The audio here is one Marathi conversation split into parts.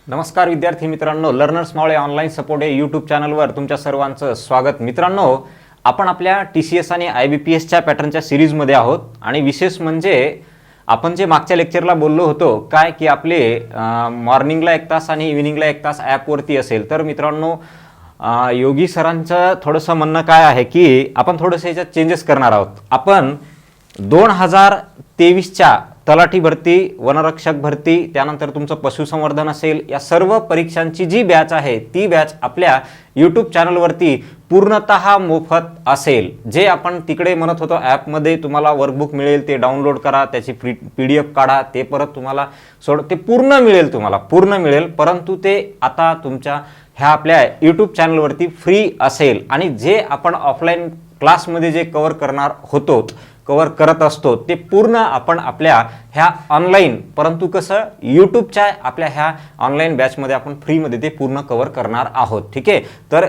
नमस्कार विद्यार्थी मित्रांनो, लर्नर्स मावळे ऑनलाईन सपोर्ट या यूट्यूब चॅनलवर तुमच्या सर्वांचं स्वागत। मित्रांनो, आपण आपल्या TCS आणि IBPSच्या पॅटर्नच्या सिरीजमध्ये आहोत आणि विशेष म्हणजे आपण जे मागच्या लेक्चरला बोललो होतो काय की आपले मॉर्निंगला 1 तास आणि इव्हिनिंगला 1 तास ॲपवरती असेल। तर मित्रांनो, योगी सरांचं थोडंसं म्हणणं काय आहे की आपण थोडंसं याच्यात चेंजेस करणार आहोत। आपण 2023च्या तलाठी भरती, वनरक्षक भरती, त्यानंतर तुमचं पशुसंवर्धन असेल, या सर्व परीक्षांची जी बॅच आहे ती बॅच आपल्या यूट्यूब चॅनलवरती पूर्णतः मोफत असेल। जे आपण तिकडे म्हणत होतो ॲपमध्ये तुम्हाला वर्कबुक मिळेल, ते डाउनलोड करा, त्याची PDF काढा, ते परत तुम्हाला ते पूर्ण मिळेल, तुम्हाला पूर्ण मिळेल, परंतु ते आता तुमच्या ह्या आपल्या यूट्यूब चॅनलवरती फ्री असेल। आणि जे आपण ऑफलाईन क्लासमध्ये जे कव्हर करत असतो ते पूर्ण आपण आपल्या ह्या ऑनलाईन, परंतु कसं यूट्यूबच्या आपल्या ह्या ऑनलाईन बॅचमध्ये आपण फ्रीमध्ये ते पूर्ण कव्हर करणार आहोत। ठीक आहे, तर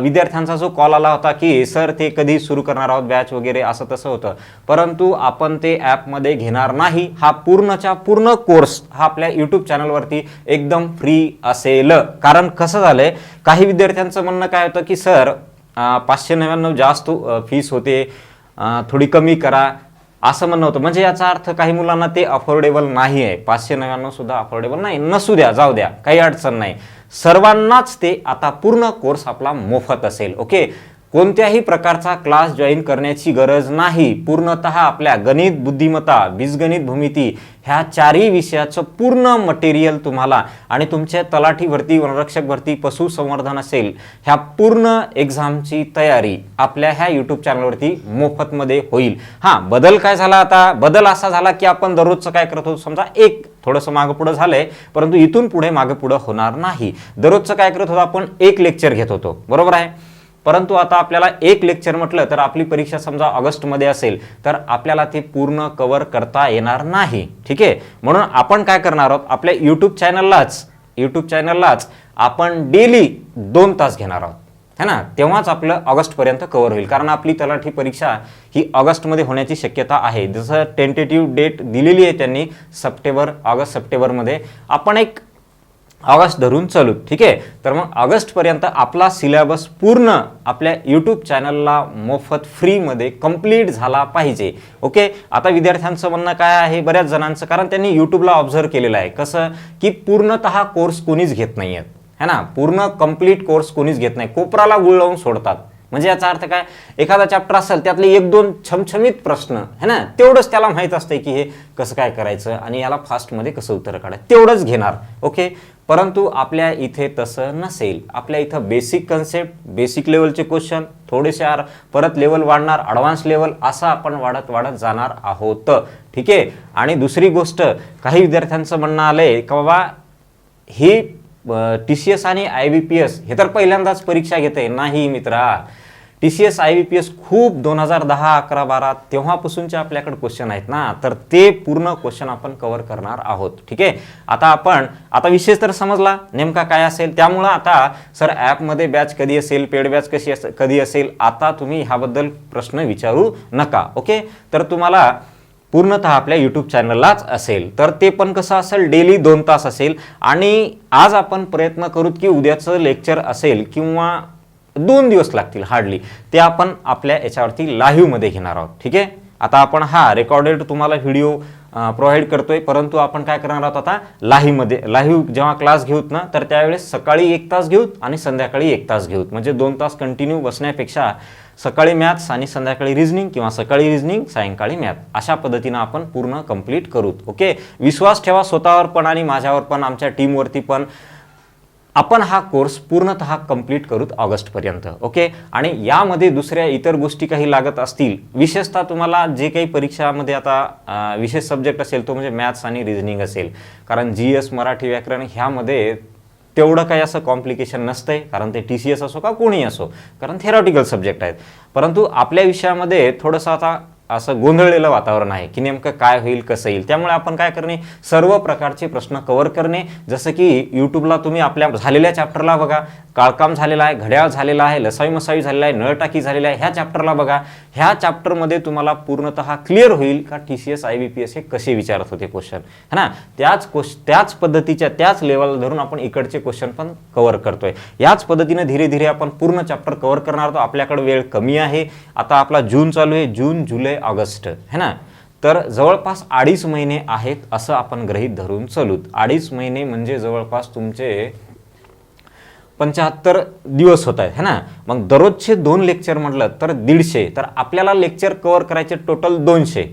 विद्यार्थ्यांचा जो कॉल आला होता की सर ते कधी सुरू करणार आहोत बॅच वगैरे असं तसं होतं, परंतु आपण ते ॲपमध्ये घेणार नाही। हा पूर्णच्या पूर्ण कोर्स हा आपल्या यूट्यूब चॅनलवरती एकदम फ्री असेल। कारण कसं झालंय, काही विद्यार्थ्यांचं म्हणणं काय होतं की सर 599 जास्त फीस होते, थोडी कमी करा असं म्हणणं होतं। म्हणजे याचा अर्थ काही मुलांना ते अफोर्डेबल नाही आहे। 599 सुद्धा अफोर्डेबल नाही, नसू द्या, जाऊ द्या, काही अडचण नाही। सर्वांनाच ते आता पूर्ण कोर्स आपला मोफत असेल। ओके, कोणत्याही प्रकारचा क्लास जॉईन करण्याची गरज नाही। पूर्णतः आपल्या गणित, बुद्धिमत्ता, बीजगणित, भूमिती ह्या चारही विषयाचं पूर्ण मटेरियल तुम्हाला आणि तुमच्या तलाठी भरती, वनरक्षक भरती, पशुसंवर्धन असेल, ह्या पूर्ण एक्झामची तयारी आपल्या ह्या यूट्यूब चॅनलवरती मोफतमध्ये होईल। हां, बदल काय झाला, आता बदल असा झाला की आपण दररोजचं काय करत होतो, समजा एक थोडंसं मागं पुढं झालंय, परंतु इथून पुढे मागं पुढं होणार नाही। दररोजचं काय करत होतो आपण, एक लेक्चर घेत होतो, बरोबर आहे। परंतु आता आपल्याला एक लेक्चर म्हटलं तर आपली परीक्षा समजा ऑगस्टमध्ये असेल तर आपल्याला ते पूर्ण कव्हर करता येणार नाही। ठीक आहे, म्हणून आपण काय करणार आहोत, आपल्या यूट्यूब चॅनललाच आपण डेली 2 तास घेणार आहोत, है ना। तेव्हाच आपलं ऑगस्टपर्यंत कव्हर होईल, कारण आपली तलाठी परीक्षा ही ऑगस्टमध्ये होण्याची शक्यता आहे। जसं टेंटेटिव्ह डेट दिलेली आहे त्यांनी ऑगस्ट सप्टेंबरमध्ये, आपण एक ऑगस्ट धरून चालू। ठीक आहे, तर मग ऑगस्टपर्यंत आपला सिलेबस पूर्ण आपल्या यूट्यूब चॅनलला मोफत फ्रीमध्ये कंप्लीट झाला पाहिजे। ओके, आता विद्यार्थ्यांचं म्हणणं काय आहे, बऱ्याच जणांचं, कारण त्यांनी यूट्यूबला ऑब्झर्व केलेलं आहे कसं की पूर्णतः कोर्स कोणीच घेत नाही आहेत, है ना। पूर्ण कंप्लीट कोर्स कोणीच घेत नाही, कोपराला गुळ लावून सोडतात। म्हणजे याचा अर्थ काय, एखादा चॅप्टर असेल त्यातले 1-2 छमछमीत प्रश्न, है ना, तेवढंच त्याला माहीत असते की हे कसं काय करायचं आणि याला फास्टमध्ये कसं उत्तर काढायचं, तेवढंच घेणार। ओके, परंतु आपल्या इथे तसं नसेल। आपल्या इथं बेसिक कन्सेप्ट, बेसिक लेवलचे क्वेश्चन, थोडेसे परत लेवल वाढणार, ॲडव्हान्स लेवल, असं आपण वाढत जाणार आहोत। ठीक आहे, आणि दुसरी गोष्ट, काही विद्यार्थ्यांचं म्हणणं आलंय की बाबा ही TCS आणि IBPS हे तर पहिल्यांदाच परीक्षा घेते। नाही मित्रा, TCS IBPS खूप 2010, 11, 12 तेव्हापासूनचे आपल्याकडे क्वेश्चन आहेत ना, तर ते पूर्ण क्वेश्चन आपण कव्हर करणार आहोत। ठीक आहे, आता विषय तर समजला नेमका काय असेल। त्यामुळं आता सर ॲपमध्ये बॅच कधी असेल, पेड बॅच कधी असेल, आता तुम्ही ह्याबद्दल प्रश्न विचारू नका। ओके, तर तुम्हाला पूर्णतः आपल्या यूट्यूब चॅनललाच असेल, तर ते पण कसं असेल, डेली 2 तास असेल। आणि आज आपण प्रयत्न करूत की उद्याचं लेक्चर असेल किंवा 2 दिवस लागतील हार्डली, ते आपण आपल्या याच्यावरती लाईव्हमध्ये घेणार आहोत। ठीक आहे, आता आपण रेकॉर्डेड तुम्हाला व्हिडिओ प्रोव्हाइड करतोय, परंतु आपण काय करणार आहोत आता लाईव्ह जेव्हा क्लास घेऊत ना, तर त्यावेळेस सकाळी 1 तास घेऊत आणि संध्याकाळी 1 तास घेऊत। म्हणजे 2 तास कंटिन्यू बसण्यापेक्षा सकाळी मॅथ्स आणि संध्याकाळी रिझनिंग, किंवा सकाळी रिझनिंग सायंकाळी मॅथ, अशा पद्धतीनं आपण पूर्ण कंप्लीट करूत। ओके, विश्वास ठेवा स्वतःवर पण आणि माझ्यावर पण, आमच्या टीमवरती पण। आपण हा कोर्स पूर्णतः कंप्लीट करूत ऑगस्टपर्यंत। ओके, आणि यामध्ये दुसऱ्या इतर गोष्टी काही लागत असतील, विशेषतः तुम्हाला जे काही परीक्षामध्ये आता विशेष सब्जेक्ट असेल तो म्हणजे मॅथ्स आणि रिझनिंग असेल, कारण GS, मराठी, व्याकरण ह्यामध्ये तेवढं काही असं कॉम्प्लिकेशन नसतंय, कारण ते TCS असो का कोणी असो, कारण थेरॉटिकल सब्जेक्ट आहेत। परंतु आपल्या विषयामध्ये थोडंसं आता असं गोंधळलेलं वातावरण आहे की नेमकं काय होईल, कसं येईल। त्यामुळे आपण काय करणे, सर्व प्रकारचे प्रश्न कव्हर करणे। जसं की यूट्यूबला तुम्ही आपल्या झालेल्या चॅप्टरला बघा, काळकाम झालेला आहे, घड्याळ झालेला आहे, लसावी मसावी झालेला आहे, नळटाकी झालेला आहे, ह्या चॅप्टरला बघा, ह्या चॅप्टरमध्ये तुम्हाला पूर्णतः क्लिअर होईल का TCS IBPS हे कसे विचारत होते क्वेश्चन, है ना. त्याच पद्धतीच्या त्याच लेवल धरून आपण इकडचे क्वेश्चन पण कव्हर करतोय. याच पद्धतीने धीरे धीरे आपण पूर्ण चॅप्टर कव्हर करणार आहोत. आपल्याकडे वेळ कमी आहे. आता आपला जून चालू आहे, जून, जुलै, ऑगस्ट, है ना. तर जवळपास 2.5 महिने आहेत असं आपण गृहीत धरून चालूत. 2.5 महिने म्हणजे जवळपास तुमचे 75 दिवस होत आहेत, है ना. मग दररोजचे 2 लेक्चर म्हटलं तर 150. तर आपल्याला लेक्चर कव्हर करायचे टोटल 200,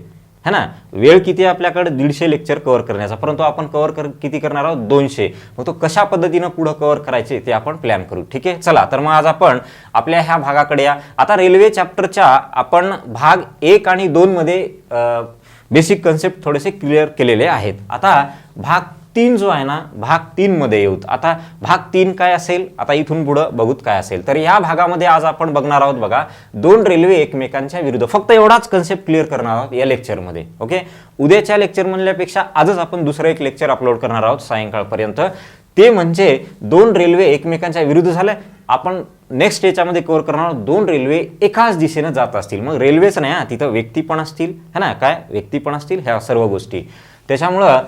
है ना. वेळ किती आहे आपल्याकडे 150 लेक्चर कव्हर करण्याचा, परंतु आपण किती करणार आहोत 200. मग तो कशा पद्धतीनं पुढे कव्हर करायचे ते आपण प्लॅन करू. ठीक आहे, चला तर मग आज आपण आपल्या ह्या भागाकडे या. आता रेल्वे चॅप्टरच्या आपण भाग 1 आणि 2 मध्ये बेसिक कन्सेप्ट थोडेसे क्लिअर केलेले आहेत. आता भाग 3 जो आहे ना, भाग 3 मध्ये येऊत. आता भाग 3 काय असेल, आता इथून पुढे बघूत काय असेल. तर या भागामध्ये आज आपण बघणार आहोत बघा 2 रेल्वे एकमेकांच्या विरुद्ध. फक्त एवढाच कन्सेप्ट क्लिअर करणार आहोत या लेक्चरमध्ये. ओके, उद्याच्या लेक्चर म्हणल्यापेक्षा आजच आपण दुसरं एक लेक्चर अपलोड करणार आहोत सायंकाळपर्यंत. ते म्हणजे 2 रेल्वे एकमेकांच्या विरुद्ध झाले. आपण नेक्स्ट याच्यामध्ये कव्हर करणार आहोत 2 रेल्वे एकाच दिशेने जात असतील. मग रेल्वेच नाही हा, तिथं व्यक्ती पण असतील, है ना. काय व्यक्ती पण असतील, ह्या सर्व गोष्टी. त्याच्यामुळं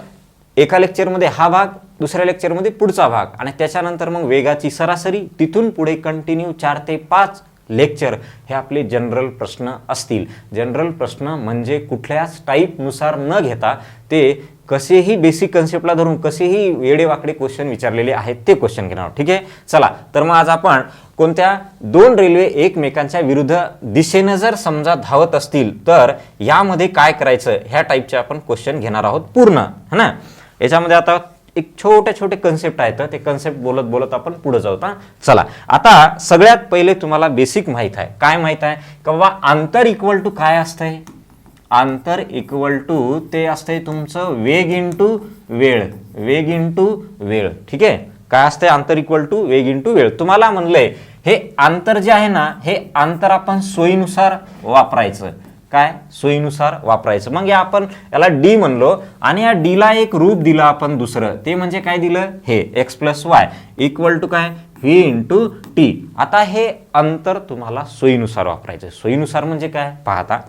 एका लेक्चरमध्ये हा भाग, दुसऱ्या लेक्चरमध्ये पुढचा भाग, आणि त्याच्यानंतर मग वेगाची सरासरी, तिथून पुढे कंटिन्यू 4 ते 5 लेक्चर हे आपले जनरल प्रश्न असतील. जनरल प्रश्न म्हणजे कुठल्याच टाईपनुसार न घेता ते कसेही बेसिक कन्सेप्टला धरून कसेही वेडेवाकडे क्वेश्चन विचारलेले आहेत ते क्वेश्चन घेणार. ठीक आहे, चला तर मग आज आपण कोणत्या 2 रेल्वे एकमेकांच्या विरुद्ध दिशेने जर समजा धावत असतील तर यामध्ये काय करायचं ह्या टाईपचे आपण क्वेश्चन घेणार आहोत पूर्ण, है ना. याच्यामध्ये आता एक छोटे कन्सेप्ट आहेत, ते कन्सेप्ट बोलत बोलत आपण पुढे जाऊ. चला, आता सगळ्यात पहिले तुम्हाला बेसिक माहित आहे. काय माहित आहे का बाबा, अंतर इक्वल टू काय असतंय. अंतर इक्वल टू ते असतंय तुमचं वेग इंटू वेळ. वेग इंटू वेळ. ठीक आहे, काय असतंय अंतर इक्वल टू वेग इंटू वेळ. तुम्हाला म्हणलंय हे अंतर जे आहे ना, हे अंतर आपण सोयीनुसार वापरायचं. काय सोयीनुसार वापरायचं. मग या आपण याला डी म्हणलो आणि या डी ला एक रूप दिलं आपण दुसरं. ते म्हणजे काय दिलं, हे x + y इक्वल टू काय v × t. आता हे अंतर तुम्हाला सोयीनुसार वापरायचं. सोयीनुसार म्हणजे काय पाहता,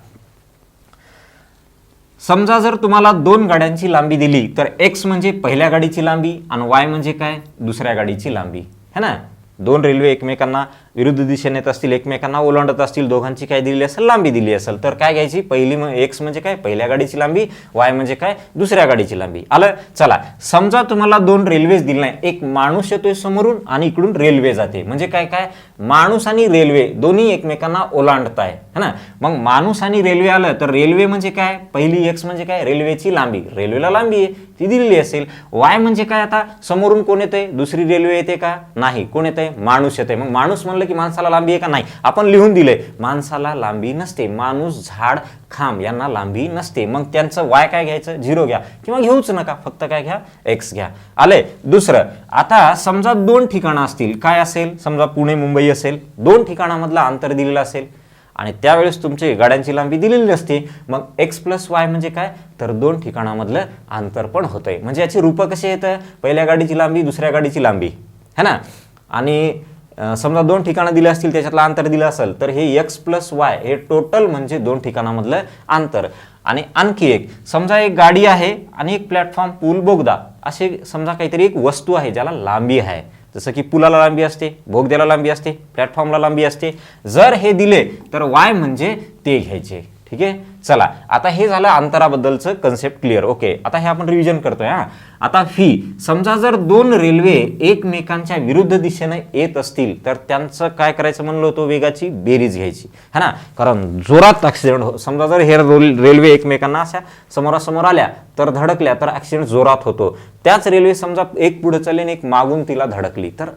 समजा जर तुम्हाला 2 गाड्यांची लांबी दिली तर x म्हणजे पहिल्या गाडीची लांबी आणि y म्हणजे काय दुसऱ्या गाडीची लांबी, है ना. 2 रेल्वे एकमेकांना विरुद्ध दिशेने येत असतील, एकमेकांना ओलांडत असतील, दोघांची काय दिली असेल लांबी दिली असेल, तर काय घ्यायची पहिली. x म्हणजे काय पहिल्या गाडीची लांबी, y म्हणजे काय दुसऱ्या गाडीची लांबी. आलं. चला, समजा तुम्हाला 2 रेल्वेज दिले नाही, एक माणूस येतोय समोरून आणि इकडून रेल्वे जाते. म्हणजे काय काय माणूस आणि रेल्वे दोन्ही एकमेकांना ओलांडताय, है ना. मग माणूस आणि रेल्वे आलं तर रेल्वे म्हणजे काय पहिली x म्हणजे काय रेल्वेची लांबी, रेल्वेला लांबी आहे ती दिलेली असेल. y म्हणजे काय, आता समोरून कोण येते दुसरी रेल्वे येते का नाही, कोण येते माणूस येते. मग माणूस म्हणलं की माणसाला लांबी आहे का नाही, आपण लिहून दिले माणसाला लांबी नसते. माणूस, झाड, खांब यांना लांबी नसते. मग त्यांचं y काय घ्यायचं 0 घ्या किंवा घेऊच नका, फक्त काय घ्या x घ्या. आले. दुसरं, आता समजा 2 ठिकाणं असतील. काय असेल, समजा पुणे मुंबई असेल, 2 ठिकाणामधलं अंतर दिलेलं असेल आणि त्यावेळेस तुमची गाड्यांची लांबी दिलेली नसते. मग x + y म्हणजे काय तर 2 ठिकाणामधलं अंतर पण होतंय. म्हणजे याची रूपं कशी येतं, पहिल्या गाडीची लांबी दुसऱ्या गाडीची लांबी, है ना. आणि समजा 2 ठिकाणं दिली असतील त्याच्यातलं अंतर दिलं असेल तर हे x + y हे टोटल म्हणजे 2 ठिकाणामधलं अंतर. आणि आणखी एक, समजा एक गाडी आहे आणि एक प्लॅटफॉर्म, पूल, बोगदा असे समजा काहीतरी एक वस्तू आहे ज्याला लांबी आहे. जसं की पुलाला लांबी असते, बोगद्याला लांबी असते, प्लॅटफॉर्मला लांबी असते. जर हे दिले तर y म्हणजे ते घ्यायचे. ठीक आहे, चला आता हे झालं अंतराबद्दलचं कन्सेप्ट क्लिअर. ओके, आता हे आपण रिव्हिजन करतोय. आता समजा जर 2 रेल्वे एकमेकांच्या विरुद्ध दिशेने येत असतील तर त्यांचं काय करायचं म्हणलं होतं, वेगाची बेरीज घ्यायची, है ना. कारण जोरात ऍक्सिडेंट समजा जर हे रेल्वे एकमेकांना अशा समोरासमोर आल्या तर धडकल्या तर ऍक्सिडेंट जोरात होतो. त्याच रेल्वे समजा एक पुढे चालली आणि एक मागून तिला धडकली तर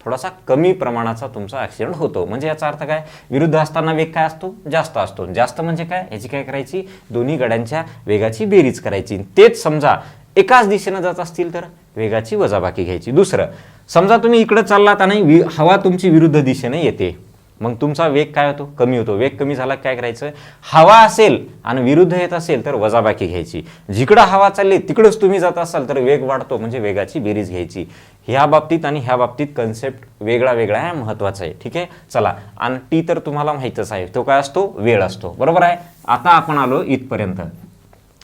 थोडासा कमी प्रमाणाचा तुमचा ऍक्सिडेंट होतो. म्हणजे याचा अर्थ काय, विरुद्ध असताना वेग काय असतो जास्त असतो. जास्त म्हणजे काय, याची काय करायची दोन्ही गाड्यांच्या वेगाची बेरीज करायची. तेच समजा एकाच दिशेने जात असतील तर वेगाची वजाबाकी घ्यायची. दुसरं, समजा तुम्ही इकडे चाललात आणि हवा तुमची विरुद्ध दिशेने येते, मग तुमचा वेग काय होतो, कमी होतो. वेग कमी झाला काय करायचं, हवा असेल आणि विरुद्ध येत असेल तर वजाबाकी घ्यायची. जिकडं हवा चालली तिकडंच तुम्ही जात असाल तर वेग वाढतो, म्हणजे वेगाची बेरीज घ्यायची. ह्या बाबतीत आणि ह्या बाबतीत कन्सेप्ट वेगळा वेगळा आहे, महत्वाचा आहे. ठीक आहे, चला. आणि टी तर तुम्हाला माहीतच आहे, तो काय असतो, वेळ असतो. बरोबर आहे. आता आपण आलो इथपर्यंत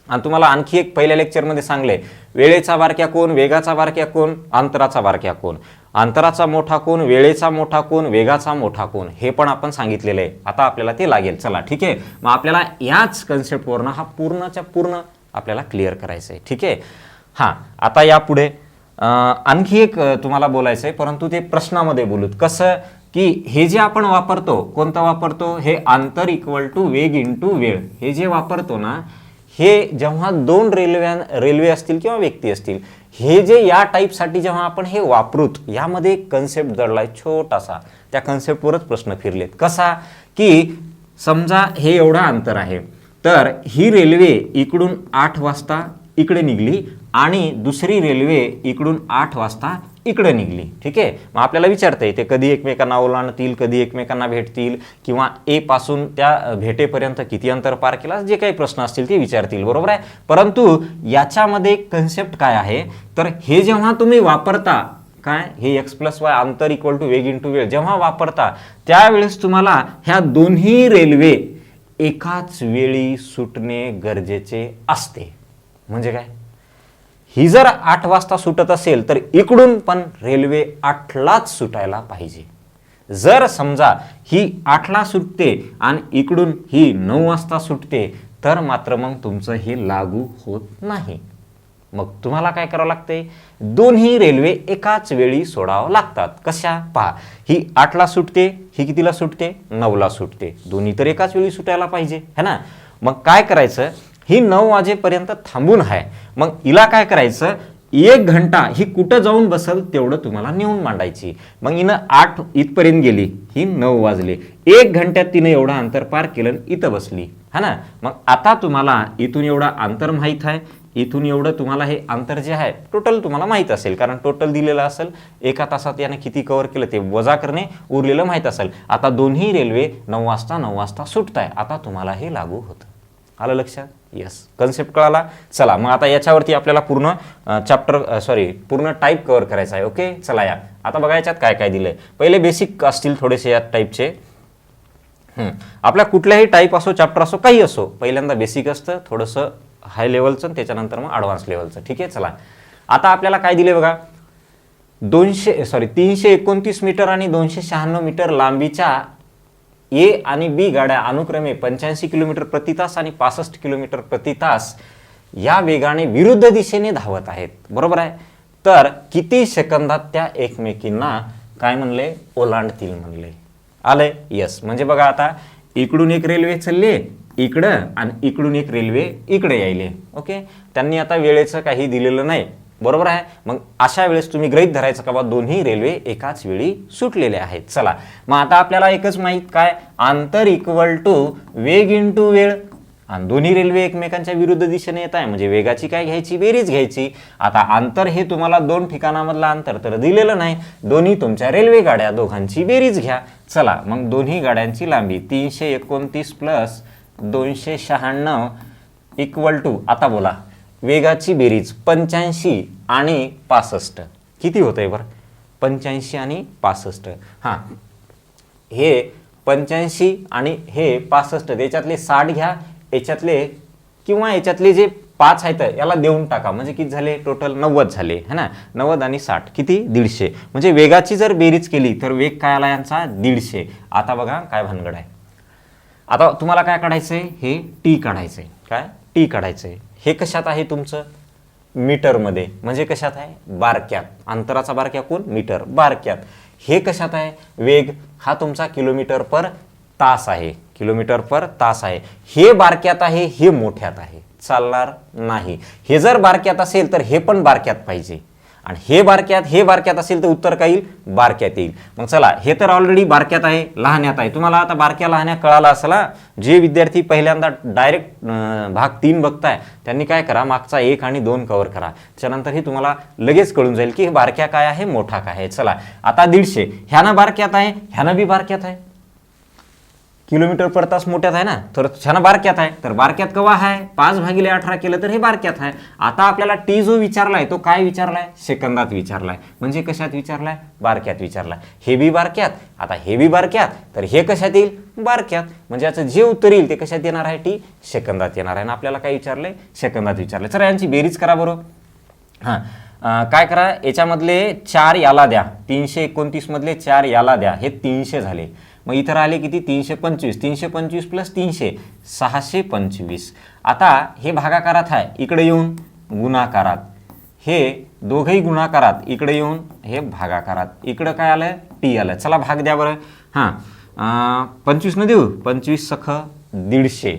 आणि तुम्हाला आणखी एक पहिल्या लेक्चरमध्ये सांगले, वेळेचा बारक्या कोन, वेगाचा बारक्या कोन, अंतराचा बारक्या कोन. अंतराचा मोठा कोन, वेळेचा मोठा कोन, वेगाचा मोठा कोन, हे पण आपण सांगितलेलं आहे. आता आपल्याला ते लागेल. चला ठीक आहे, मग आपल्याला याच कन्सेप्टवरनं हा पूर्णच्या पूर्ण आपल्याला क्लिअर करायचं आहे. ठीक आहे. हां, आता यापुढे आणखी एक तुम्हाला बोलायचं आहे, परंतु ते प्रश्नामध्ये बोलूत. कसं की हे जे आपण वापरतो, कोणतं वापरतो, हे अंतर इक्वल टू वेग इंटू वेळ, हे जे वापरतो ना, हे जेव्हा दोन रेल्वे असतील किंवा व्यक्ती असतील, हे जे या टाईपसाठी जेव्हा आपण हे वापरूत, यामध्ये एक कन्सेप्ट दडलाय छोटासा. त्या कन्सेप्टवरच प्रश्न फिरलेत. कसा की समजा हे एवढं अंतर आहे, तर ही रेल्वे इकडून 8 वाजता इकडे निघली आणि दुसरी रेल्वे इकडून 8 वाजता इकडे निघली. ठीक आहे, मग आपल्याला विचारतंय ते कधी एकमेकांना ओलांडतील, कधी एकमेकांना भेटतील, किंवा ए पासून त्या भेटेपर्यंत किती अंतर पार केला, जे काही प्रश्न असतील ते विचारतील. बरोबर आहे. परंतु याच्यामध्ये कन्सेप्ट काय आहे, तर हे जेव्हा तुम्ही वापरता, काय हे एक्स प्लस वाय अंतर इक्वल टू वेग इंटू वेळ जेव्हा वापरता, त्यावेळेस तुम्हाला ह्या दोन्ही रेल्वे एकाच वेळी सुटणे गरजेचे असते. म्हणजे काय, ही जर 8 वाजता सुटत असेल तर इकडून पण रेल्वे 8लाच सुटायला पाहिजे. जर समजा ही 8ला सुटते आणि इकडून ही 9 वाजता सुटते, तर मात्र मग तुमचं हे लागू होत नाही. मग तुम्हाला काय करावं लागते, दोन्ही रेल्वे एकाच वेळी सोडावं लागतात. कशा पहा, ही 8ला सुटते, ही कितीला सुटते, 9ला सुटते. दोन्ही तर एकाच वेळी सुटायला पाहिजे, है ना. मग काय करायचं, ही 9 वाजेपर्यंत थांबून आहे, मग हिला काय करायचं, 1 घंटा ही कुठं जाऊन बसल तेवढं तुम्हाला नेऊन मांडायची. मग हिनं 8 इथपर्यंत गेली, ही 9 वाजले, 1 घंट्यात तिनं एवढं अंतर पार केलं, इथं बसली, है ना. मग आता तुम्हाला इथून एवढं अंतर माहीत आहे, इथून एवढं तुम्हाला हे अंतर जे आहे टोटल तुम्हाला माहीत असेल, कारण टोटल दिलेलं असेल. एका तासात याने किती कव्हर केलं ते वजा करणे, उरलेलं माहीत असेल. आता दोन्ही रेल्वे 9 वाजता सुटत आहे. आता तुम्हाला हे लागू होतं. आलं लक्षात? यस, कन्सेप्ट कळाला. चला, मग आता याच्यावरती आपल्याला पूर्ण पूर्ण टाईप कव्हर करायचा आहे. ओके, चला या आता बघा याच्यात काय काय दिलंय. पहिले बेसिक असतील थोडेसे या टाईपचे. आपल्या कुठल्याही टाईप असो, चॅप्टर असो, काही असो, पहिल्यांदा बेसिक असतं, थोडंसं हाय लेवलचं, त्याच्यानंतर मग ॲडव्हान्स लेवलचं. ठीक आहे, चला आता आपल्याला काय दिले बघा, 329 मीटर आणि 296 मीटर लांबीच्या ए आणि बी गाड्या अनुक्रमे 85 किलोमीटर प्रति तास आणि 65 किलोमीटर प्रति तास या वेगाने विरुद्ध दिशेने धावत आहेत. बरोबर आहे. तर किती सेकंदात त्या एकमेकींना काय म्हणले, ओलांडतील म्हणले. आलंय? यस. म्हणजे बघा आता इकडून एक रेल्वे चालली इकडं आणि इकडून एक रेल्वे इकडे यायले. ओके, त्यांनी आता वेळेचं काही दिलेलं नाही. बरोबर आहे. मग अशा वेळेस तुम्ही गृहीत धरायचं का बा दोन्ही रेल्वे एकाच वेळी सुटलेले आहेत. चला, मग आता आपल्याला एकच माहित, काय, अंतर इक्वल टू वेग इंटू वेळ. आणि दोन्ही रेल्वे एकमेकांच्या विरुद्ध दिशेने येत आहे, म्हणजे वेगाची काय घ्यायची, बेरीज घ्यायची. आता अंतर हे तुम्हाला 2 ठिकाणामधलं अंतर तर दिलेलं नाही, दोन्ही तुमच्या रेल्वे गाड्या दोघांची बेरीज घ्या. चला, मग दोन्ही गाड्यांची लांबी 329 प्लस 296 इक्वल टू, आता बोला वेगाची बेरीज 85 आणि 65 किती होत आहे बरं, 85 आणि 65. हां, हे 85 आणि हे 65, त्याच्यातले 60 घ्या, याच्यातले किंवा याच्यातले जे 5 आहेत याला देऊन टाका, म्हणजे किती झाले, टोटल 90 झाले, है ना. 90 आणि 60 किती, 150. म्हणजे वेगाची जर बेरीज केली तर वेग काय आला यांचा, 150. आता बघा काय भानगड आहे. आता तुम्हाला काय काढायचंय, हे टी काढायचंय. काय, टी काढायचंय. हे कशात आहे तुमचं, मीटरमध्ये, म्हणजे कशात आहे, बारक्यात. अंतराचा बारक्या कोण, मीटर, बारक्यात. हे कशात आहे, वेग हा तुमचा किलोमीटर पर तास आहे, किलोमीटर पर तास आहे. हे बारक्यात आहे, हे मोठ्यात आहे, चालणार नाही. हे जर बारक्यात असेल तर हे पण बारक्यात पाहिजे, आणि हे बारक्यात असेल तर उत्तर काय येईल, बारक्यात येईल. मग चला, हे तर ऑलरेडी बारक्यात आहे, लहान्यात आहे. तुम्हाला आता बारक्या लहान्या कळाला असेल. जे विद्यार्थी पहिल्यांदा डायरेक्ट भाग 3 बघताय त्यांनी काय करा, मागचा 1 आणि 2 कव्हर करा. त्याच्यानंतर हे तुम्हाला लगेच कळून जाईल की बारक्या काय आहे, मोठा काय आहे. चला, आता 150 ह्यानं बारक्यात आहे, ह्यानं बी बारक्यात आहे. किलोमीटर पर तास मोठ्यात आहे ना, तर छान बारक्यात आहे. तर बारक्यात केव्हा आहे? 5/18 केलं तर हे बारक्यात आहे. आता आपल्याला टी जो विचारलाय तो काय विचारलाय? सेकंदात विचारलाय. म्हणजे कशात विचारलाय? बारक्यात विचारलाय. हे बी बारक्यात, आता हे बी बारक्यात, तर हे कशात येईल? बारक्यात. म्हणजे याचं जे उत्तर येईल ते कशात येणार आहे? टी सेकंदात येणार आहे. आणि आपल्याला काय विचारलंय? सेकंदात विचारलंय. चला यांची बेरीज करा बरोबर. हां, काय करा, याच्यामधले 4 याला द्या. 329 मधले 4 याला द्या. हे 300 झाले. मग इथं राहिले किती? 325. 325 प्लस 300 625. आता हे भागाकारात आहे, इकडे येऊन गुणाकारात. हे दोघंही गुणाकारात, इकडे येऊन हे भागाकारात. इकडं काय आलं? टी आलं. चला भाग द्या बरं. हां, 25 न देऊ? 25 सख 150.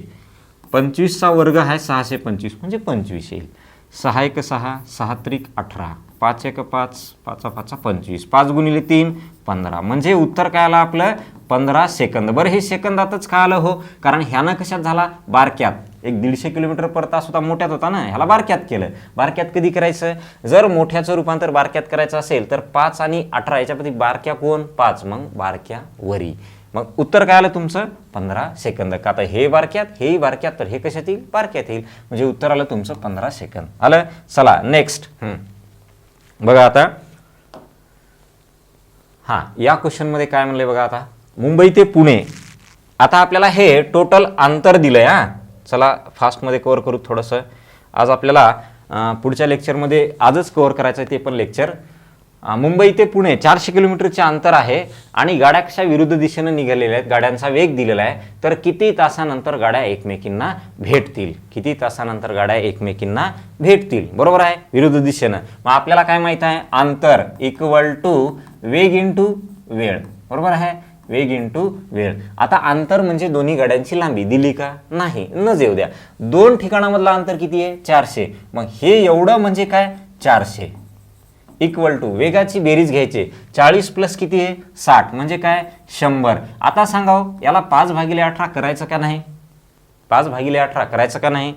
25चा वर्ग आहे 625 म्हणजे 25 येईल. 6 1 6, 6 त्रिक 18, 5 1 5, 5 5 25, 5 गुणिले 3 15. म्हणजे उत्तर काय आलं आपलं? 15 सेकंद. बरं हे सेकंदातच काय आलं हो? कारण ह्यानं कशात झाला? बारक्यात. एक 150 किलोमीटर पर तास होता, मोठ्यात होता ना, ह्याला बारक्यात केलं. बारक्यात कधी करायचं? जर मोठ्याचं रूपांतर बारक्यात करायचं असेल तर 5 आणि 18 याच्यापैकी बारक्या कोण? 5. मग बारक्या वरी. मग उत्तर काय आलं तुमचं? 15 सेकंद. का आता हे बारक्यात, हेही बारक्यात, तर हे कशात येईल? बारक्यात येईल. म्हणजे उत्तर आलं तुमचं 15 सेकंद. आलं. चला नेक्स्ट. बघा आता, हां, या क्वेश्चनमध्ये काय म्हणलंय बघा आता, मुंबई ते पुणे. आता आपल्याला हे टोटल अंतर दिलंय. चला फास्टमध्ये कव्हर करू थोडंसं. आज आपल्याला पुढच्या लेक्चरमध्ये आजच कव्हर करायचं आहे ते पण लेक्चर. मुंबई ते पुणे 400 किलोमीटरचे अंतर आहे आणि गाड्या कशा विरुद्ध दिशेनं निघालेल्या आहेत, गाड्यांचा वेग दिलेला आहे. तर किती तासानंतर गाड्या एकमेकींना भेटतील? किती तासानंतर गाड्या एकमेकींना भेटतील? बरोबर आहे, विरुद्ध दिशेनं. मग आपल्याला काय माहित आहे? अंतर इक्वल टू वेग इंटू वेळ. बरोबर आहे, वेग इंटू वेळ. आता अंतर म्हणजे दोन्ही गाड्यांची लांबी दिली का? नाही, न येऊ द्या. 2 ठिकाणामधलं अंतर किती आहे? 400. मग हे एवढं म्हणजे काय? 400 इक्वल टू वेगाची बेरीज घ्यायची. 40 प्लस किती आहे? 60 म्हणजे काय? 100. आता सांगा याला 5/18 करायचं का नाही? 5/18 करायचं का नाही?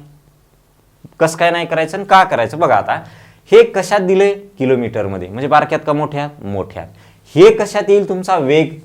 कसं काय नाही करायचं आणि का करायचं? बघा आता, हे कशात दिले? किलोमीटरमध्ये. म्हणजे बारक्यात का मोठ्यात? मोठ्यात. हे कशात येईल? तुमचा वेग.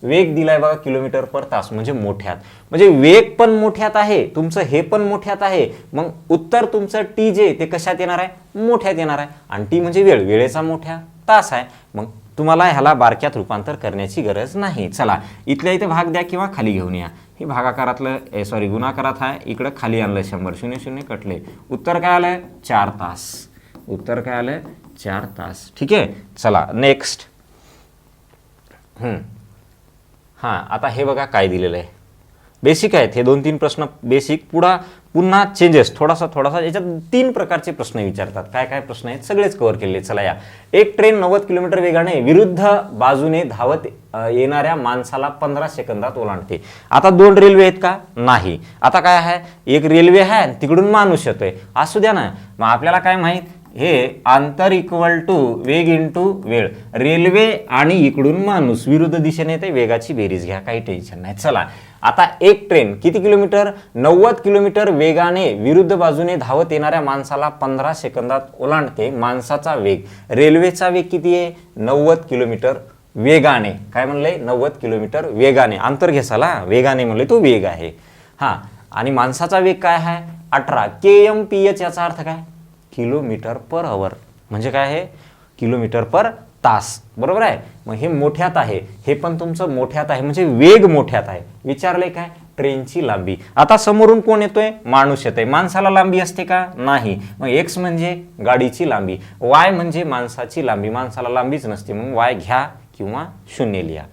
वेग दिलाय बघा किलोमीटर पर तास म्हणजे मोठ्यात. म्हणजे वेग पण मोठ्यात आहे तुमचं, हे पण मोठ्यात आहे. मग उत्तर तुमचं टी जे ते कशात येणार आहे? मोठ्यात येणार आहे. आणि टी म्हणजे वेळ, वेळेचा मोठ्या तास आहे. मग तुम्हाला ह्याला बारक्यात रूपांतर करण्याची गरज नाही. चला इथल्या इथे भाग द्या किंवा खाली घेऊन या. हे भागाकारातलं सॉरी गुणाकारात आहे, इकडं खाली आणलं 100. 0 0 कटले. उत्तर काय आलं? 4 तास. उत्तर काय आलं? 4 तास. ठीक आहे. चला नेक्स्ट. हां, आता हे बघा काय दिलेलं आहे. बेसिक आहेत हे 2-3 प्रश्न बेसिक. पुन्हा चेंजेस थोडासा याच्यात 3 प्रकारचे प्रश्न विचारतात. काय काय प्रश्न आहेत सगळेच कव्हर केले. चला या. एक ट्रेन 90 किलोमीटर वेगाने विरुद्ध बाजूने धावत येणाऱ्या माणसाला 15 सेकंदात ओलांडते. आता 2 रेल्वे आहेत का? नाही. आता काय आहे? एक रेल्वे आहे, तिकडून माणूस येतोय. असू द्या ना. मग आपल्याला काय माहित? हे अंतर इक्वल टू वेग इंटू वेळ. रेल्वे आणि इकडून माणूस विरुद्ध दिशेने येते, वेगाची बेरीज घ्या, काही टेन्शन नाही. चला आता एक ट्रेन किती किलोमीटर? 90 किलोमीटर वेगाने विरुद्ध बाजूने धावत येणाऱ्या माणसाला 15 सेकंदात ओलांडते. माणसाचा वेग, रेल्वेचा वेग किती आहे? 90 किलोमीटर वेगाने. काय म्हणलंय? 90 किलोमीटर वेगाने. अंतर घेसाला वेगाने म्हणले, तो वेग आहे. हां, आणि माणसाचा वेग काय आहे? 18 kmph. याचा अर्थ काय? Kilometre per hour. म्हणजे काय आहे? किलोमीटर पर तास. बरोबर आहे. मग हे मोठ्यात आहे, हे पण तुमचं मोठ्यात आहे, म्हणजे वेग मोठ्यात आहे. विचारले काय? ट्रेनची लांबी. आता समोरून कोण येतोय? माणूस येतोय. माणसाला लांबी असते का? नाही. मग एक्स म्हणजे गाडीची लांबी, वाय म्हणजे माणसाची लांबी. माणसाला लांबीच नसते, मग वाय घ्या किंवा 0 लिहा.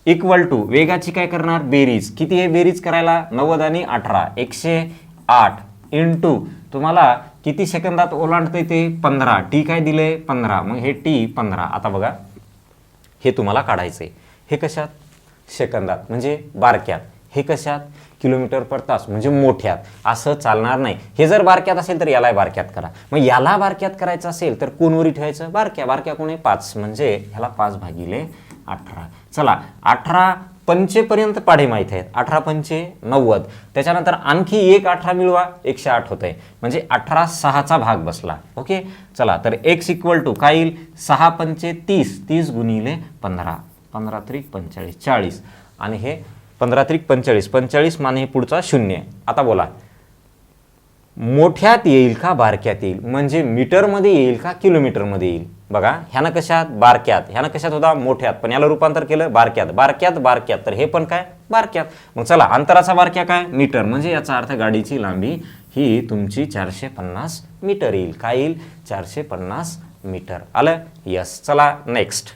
इक्वल टू वेगाची काय करणार? बेरीज. किती आहे बेरीज करायला? 90 आणि 18 108 इंटू तुम्हाला किती सेकंदात ओलांडते ते? 15. टी काय दिले? 15. मग हे टी 15. आता बघा हे तुम्हाला काढायचंय. हे कशात? सेकंदात म्हणजे बारक्यात. हे कशात? किलोमीटर पर तास म्हणजे मोठ्यात. असं चालणार नाही. हे जर बारक्यात असेल तर याला बारक्यात करा. मग याला बारक्यात करायचं असेल तर कोणवरी ठेवायचं? बारक्या. बारक्या कोण आहे? 5. म्हणजे ह्याला 5/18. चला 18 पंचेपर्यंत पाढे माहीत आहेत. 18 पंचे 90. त्याच्यानंतर आणखी एक 18 मिळवा, 108 होत आहे. म्हणजे 18 6चा भाग बसला. ओके. चला तर x इक्वल टू काय येईल? 6 पंचे 30. 30 गुणिले 15. 15 त्रिक 45 40. आणि हे 15 त्रिक 45, 45 माने पुढचा 0. आता बोला, मोठ्यात येईल का बारक्यात येईल, म्हणजे मीटरमध्ये येईल का किलोमीटरमध्ये येईल. बघा, ह्यानं कशात बारक्यात, ह्यानं कशात होता मोठ्यात, पण याला रूपांतर केलं बारक्यात, बारक्यात बारक्यात, तर हे पण काय बारक्यात. मग चला, अंतराचा बारक्या काय मीटर, म्हणजे याचा अर्थ गाडीची लांबी ही तुमची 450 मीटर येईल. काय येईल 450 मीटर. आलं. यस. चला नेक्स्ट.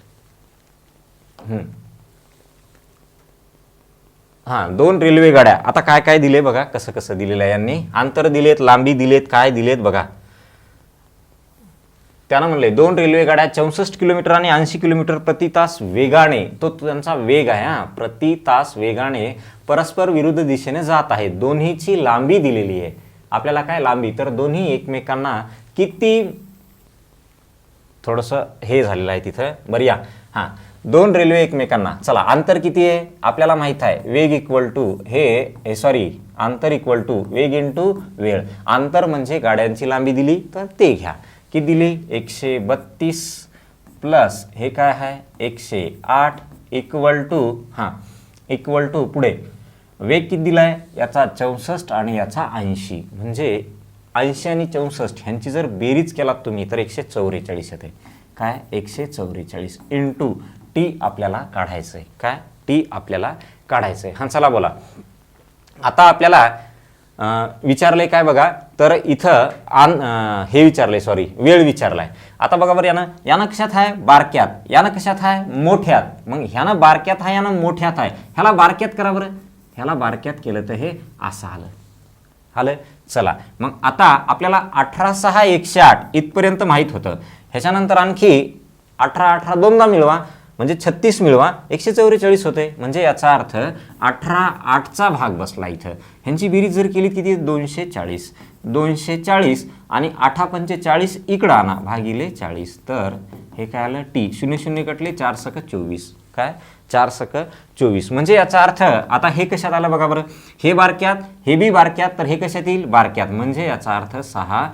हां, 2 रेल्वे गाड्या. आता काय काय दिले बघा, कसं कसं दिलेलं आहे यांनी. अंतर दिलेत, लांबी दिलेत, काय दिलेत बघा. त्यानं म्हणले 2 रेल्वे गाड्या 64 किलोमीटर आणि 80 किलोमीटर प्रति तास वेगाने, तो त्यांचा वेग आहे हा, प्रति तास वेगाने परस्पर विरुद्ध दिशेने जात आहेत. दोन्हीची लांबी दिलेली आहे आपल्याला. काय लांबी, तर दोन्ही एकमेकांना किती, थोडंसं हे झालेलं आहे तिथं. बरं या. हां, 2 रेल्वे एकमेकांना, चला अंतर किती आहे आपल्याला माहित आहे. वेग इक्वल टू अंतर इक्वल टू वेग इंटू वेळ. अंतर म्हणजे गाड्यांची लांबी दिली तर ते घ्या. किती दिली 132 प्लस हे काय आहे 108 इक्वल टू पुढे वेग किती दिलाय याचा 64 आणि याचा 80, म्हणजे 80 आणि 64 ह्यांची जर बेरीज केलात तुम्ही तर 144 येते. काय 144 इंटू टी आपल्याला काढायचं आहे. काय टी आपल्याला काढायचं आहे. हां, चला बोला. आता आपल्याला विचारलंय काय बघा, तर इथं हे विचारलंय, वेळ विचारलाय. आता बघा बरं, यानं कशात आहे बारक्यात, यानं कशात आहे मोठ्यात. मग ह्यानं बारक्यात आहे, यानं मोठ्यात आहे. ह्याला बारक्यात करा बरं. ह्याला बारक्यात केलं तर हे असं आलं. चला, मग आता आपल्याला 18 6 108 इथपर्यंत माहीत होतं. ह्याच्यानंतर आणखी 18 18 दोनदा मिळवा, म्हणजे 36 मिळवा, 144 होते. म्हणजे याचा अर्थ 18 8चा भाग बसला इथं. ह्यांची बेरीज जर केली किती 240 आणि 8 45 इकडं आणा भागिले 40, तर हे काय आलं टी. 0 0 कटले 4 सक 24. काय 4 सक 24. म्हणजे याचा अर्थ आता हे कशात आलं बघा बरं, हे बारक्यात, हे बी बारक्यात, तर हे कशात येईल बारक्यात. म्हणजे याचा अर्थ 6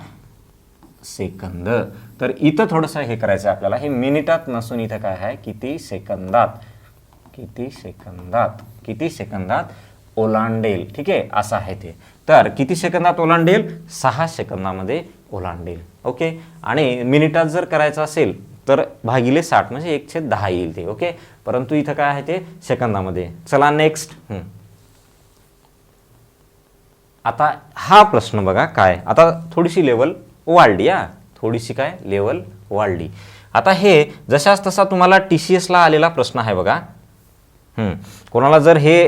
सेकंद. तर इथं थोडंसं हे करायचं आपल्याला, हे मिनिटात नसून इथं काय आहे किती सेकंदात ओलांडेल. ठीक आहे, असं आहे ते. तर किती सेकंदात ओलांडेल 6 सेकंदामध्ये ओलांडेल. ओके. आणि मिनिटात जर करायचं असेल तर भागिले 60 म्हणजे 1/10 येईल ते. ओके. परंतु इथं काय आहे ते सेकंदामध्ये. चला नेक्स्ट. आता हा प्रश्न बघा काय, आता थोडीशी लेवल वाढली. थोडीशी काय लेवल वाढली. आता हे जशाच तसा तुम्हाला TCS ला आलेला प्रश्न आहे बघा. कोणाला जर हे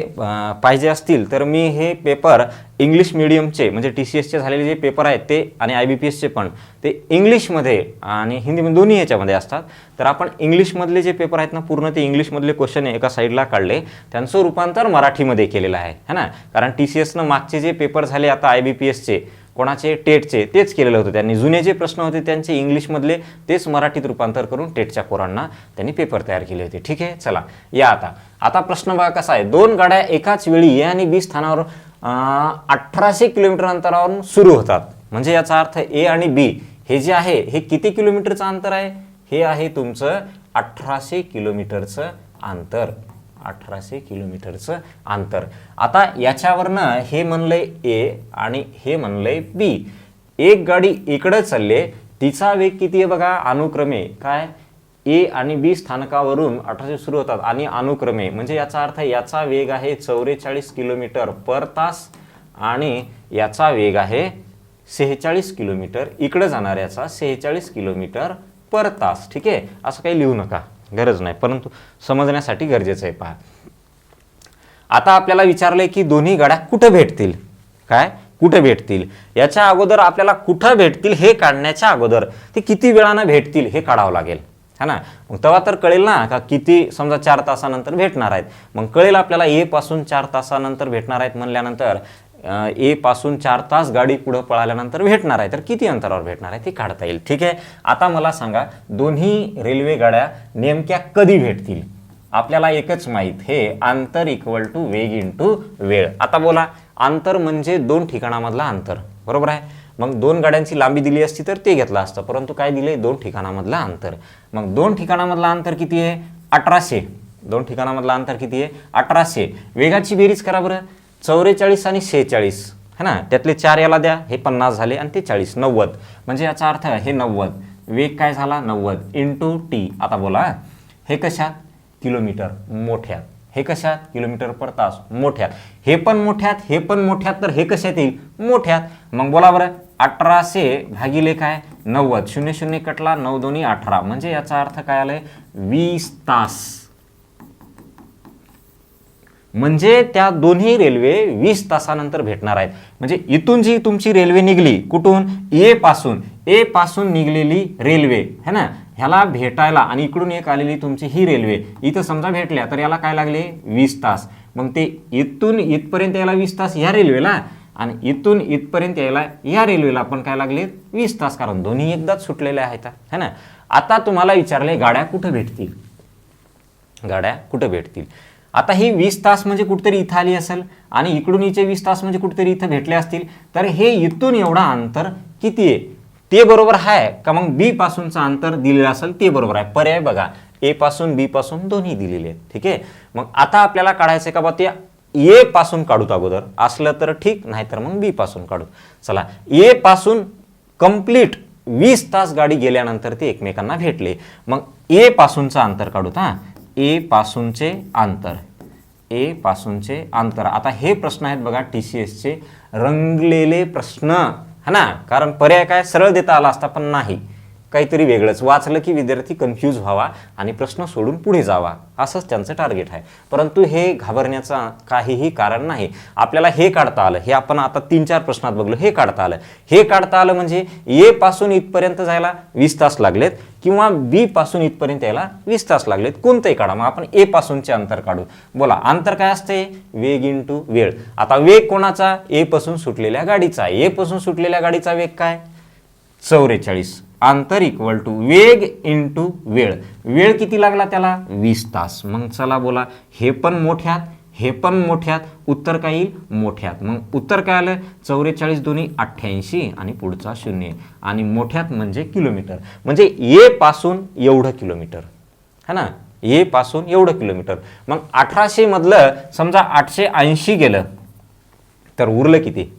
पाहिजे असतील तर मी हे पेपर इंग्लिश मीडियमचे म्हणजे TCSचे झालेले जे पेपर आहेत ते आणि IBPSचे पण ते इंग्लिशमध्ये आणि हिंदीमध्ये दोन्ही याच्यामध्ये असतात. तर आपण इंग्लिशमधले जे पेपर आहेत ना पूर्ण ते इंग्लिशमधले क्वेश्चन एका साईडला काढले, त्यांचं रूपांतर मराठीमध्ये केलेलं आहे है ना. कारण TCSनं मागचे जे पेपर झाले आता IBPSचे कोणाचे टेटचे तेच केलेलं होतं त्यांनी. जुने जे प्रश्न होते त्यांचे इंग्लिशमधले तेच मराठीत रूपांतर करून टेटच्या पोरांना त्यांनी पेपर तयार केले होते. ठीक आहे. चला या. आता प्रश्न बघा कसा आहे. 2 गाड्या एकाच वेळी A आणि B स्थानावर 1800 किलोमीटर अंतरावरून सुरू होतात. म्हणजे याचा अर्थ A आणि B हे जे आहे हे किती किलोमीटरचं अंतर आहे, हे आहे तुमचं 1800 किलोमीटरचं अंतर. 1800 किलोमीटरचं अंतर. आता याच्यावरनं हे म्हणलंय A आणि हे म्हणलंय B. एक गाडी इकडे चालले, तिचा वेग किती आहे बघा अनुक्रमे. काय A आणि B स्थानकावरून 1800 सुरू होतात आणि अनुक्रमे, म्हणजे याचा अर्थ याचा वेग आहे 44 किलोमीटर पर तास आणि याचा वेग आहे 46 किलोमीटर. इकडे जाणाऱ्याचा 46 किलोमीटर पर तास. ठीक आहे. असं काही लिहू नका, गरज नाही, परंतु समजण्यासाठी गरजेचं आहे. पहा, आता आपल्याला विचारलंय की दोन्ही गाड्या कुठे भेटतील. काय कुठे भेटतील, याच्या अगोदर आपल्याला कुठं भेटतील हे काढण्याच्या अगोदर ते किती वेळानं भेटतील हे काढावं लागेल है ना. मग तेव्हा तर कळेल ना का किती, समजा 4 तासानंतर भेटणार आहेत. मग कळेल आपल्याला A पासून 4 तासानंतर भेटणार आहेत म्हणल्यानंतर A पासून 4 तास गाडी पुढे पळाल्यानंतर भेटणार आहे, तर किती अंतरावर भेटणार आहे ते काढता येईल. ठीक आहे. आता मला सांगा दोन्ही रेल्वे गाड्या नेमक्या कधी भेटतील. आपल्याला एकच माहित, हे अंतर इक्वल टू वेग इंटू वेळ. आता बोला, अंतर म्हणजे 2 ठिकाणामधला अंतर, बरोबर आहे. मग 2 गाड्यांची लांबी दिली असती तर ते घेतलं असतं, परंतु काय दिले 2 ठिकाणामधला अंतर. मग 2 ठिकाणामधला अंतर किती आहे 1800. दोन ठिकाणामधलं अंतर किती आहे 1800. वेगाची बेरीज करा बरं, 44 आणि 46 है ना, त्यातले 4 याला द्या, हे 50 झाले आणि ते 40, 90. म्हणजे याचा अर्थ हे 90, वेग काय झाला 90 इंटू टी. आता बोला हे कशात किलोमीटर मोठ्यात, हे कशात किलोमीटर पर तास मोठ्यात, हे पण मोठ्यात हे पण मोठ्यात, तर हे कशात येईल मोठ्यात. मग बोला बरं 1800 भागिले काय 90, 0 0 कटला, 9 2 18, म्हणजे याचा अर्थ काय आलाय 20 तास. म्हणजे त्या दोन्ही रेल्वे 20 तासानंतर भेटणार आहेत. म्हणजे इथून जी तुमची रेल्वे निघली, कुठून ए पासून निघलेली रेल्वे है ना, ह्याला भेटायला आणि इकडून एक आलेली तुमची ही रेल्वे इथं समजा भेटल्या, तर याला काय लागले 20 तास. मग ते इथून इथपर्यंत यायला 20 तास ह्या रेल्वेला, आणि इथून इथपर्यंत यायला या रेल्वेला पण काय लागले 20 तास, कारण दोन्ही एकदाच सुटलेले आहेत है ना. आता तुम्हाला विचारले गाड्या कुठं भेटतील, गाड्या कुठं भेटतील. आता ही 20 तास म्हणजे कुठेतरी इथं आली असेल आणि इकडून हिचे 20 तास म्हणजे कुठेतरी इथं भेटले असतील, तर हे इथून एवढा अंतर किती आहे ते बरोबर आहे का. मग बी पासूनचं अंतर दिलेलं असेल ते बरोबर आहे. पर्याय बघा, ए पासून बी पासून दोन्ही दिलेले आहेत. ठीक आहे, मग आता आपल्याला काढायचं का बा ते ए पासून काढूत अगोदर, असलं तर ठीक, नाहीतर मग बी पासून काढू. चला, ए पासून कंप्लीट 20 तास गाडी गेल्यानंतर ते एकमेकांना भेटले. मग ए पासूनचं अंतर काढूत. हा, ए पासूनचे अंतर, ए पासूनचे अंतर. आता हे प्रश्न आहेत बघा TCS चे रंगलेले प्रश्न है ना, कारण पर्याय काय सरळ देता आला असता, पण नाही, काहीतरी वेगळंच वाचलं की विद्यार्थी कन्फ्यूज व्हावा आणि प्रश्न सोडून पुढे जावा, असंच त्यांचं टार्गेट आहे. परंतु हे घाबरण्याचं काहीही कारण नाही. आपल्याला हे काढता आलं, हे आपण आता 3-4 प्रश्नात बघलो, हे काढता आलं. हे काढता आलं म्हणजे ए पासून इथपर्यंत जायला 20 तास लागलेत किंवा बी पासून इथपर्यंत यायला 20 तास लागलेत, कोणतंही काढा. मग आपण ए पासूनचे अंतर काढू. बोला अंतर काय असते, वेग इंटू वेळ. आता वेग कोणाचा, ए पासून सुटलेल्या गाडीचा. ए पासून सुटलेल्या गाडीचा वेग काय 44, अंतर इक्वल टू वेग इंटू वेळ. वेळ किती लागला त्याला 20 तास. मग चला बोला, हे पण मोठ्यात हे पण मोठ्यात, उत्तर काय येईल मोठ्यात. मग उत्तर काय आलं 44 2 88 आणि पुढचा 0 आणि मोठ्यात म्हणजे किलोमीटर. म्हणजे ए पासून एवढं किलोमीटर है ना, ए पासून एवढं किलोमीटर. मग 1800 मधलं समजा 880 गेलं तर उरलं किती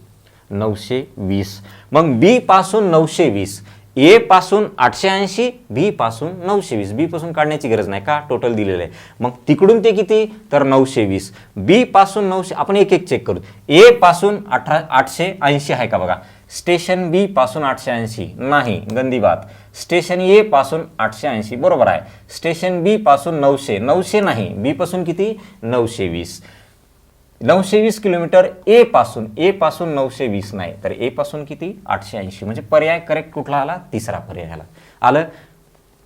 920. मग बी पासून 920, ए पासून 880, बी पासून 920. बी पासून काढण्याची गरज नाही का, टोटल दिलेलं आहे. मग तिकडून ते किती तर 920, बी पासून 900. आपण एक एक चेक करू. ए पासून 880 आहे का बघा, स्टेशन बी पासून 880 नाही, गंदी बात. स्टेशन ए पासून 880 बरोबर आहे. स्टेशन बी पासून 900 नाही, बी पासून किती 920. 920 किलोमीटर ए पासून 920 नाही, तर ए पासून किती 880. म्हणजे पर्याय करेक्ट कुठला आला, तिसरा पर्याय आला. आलं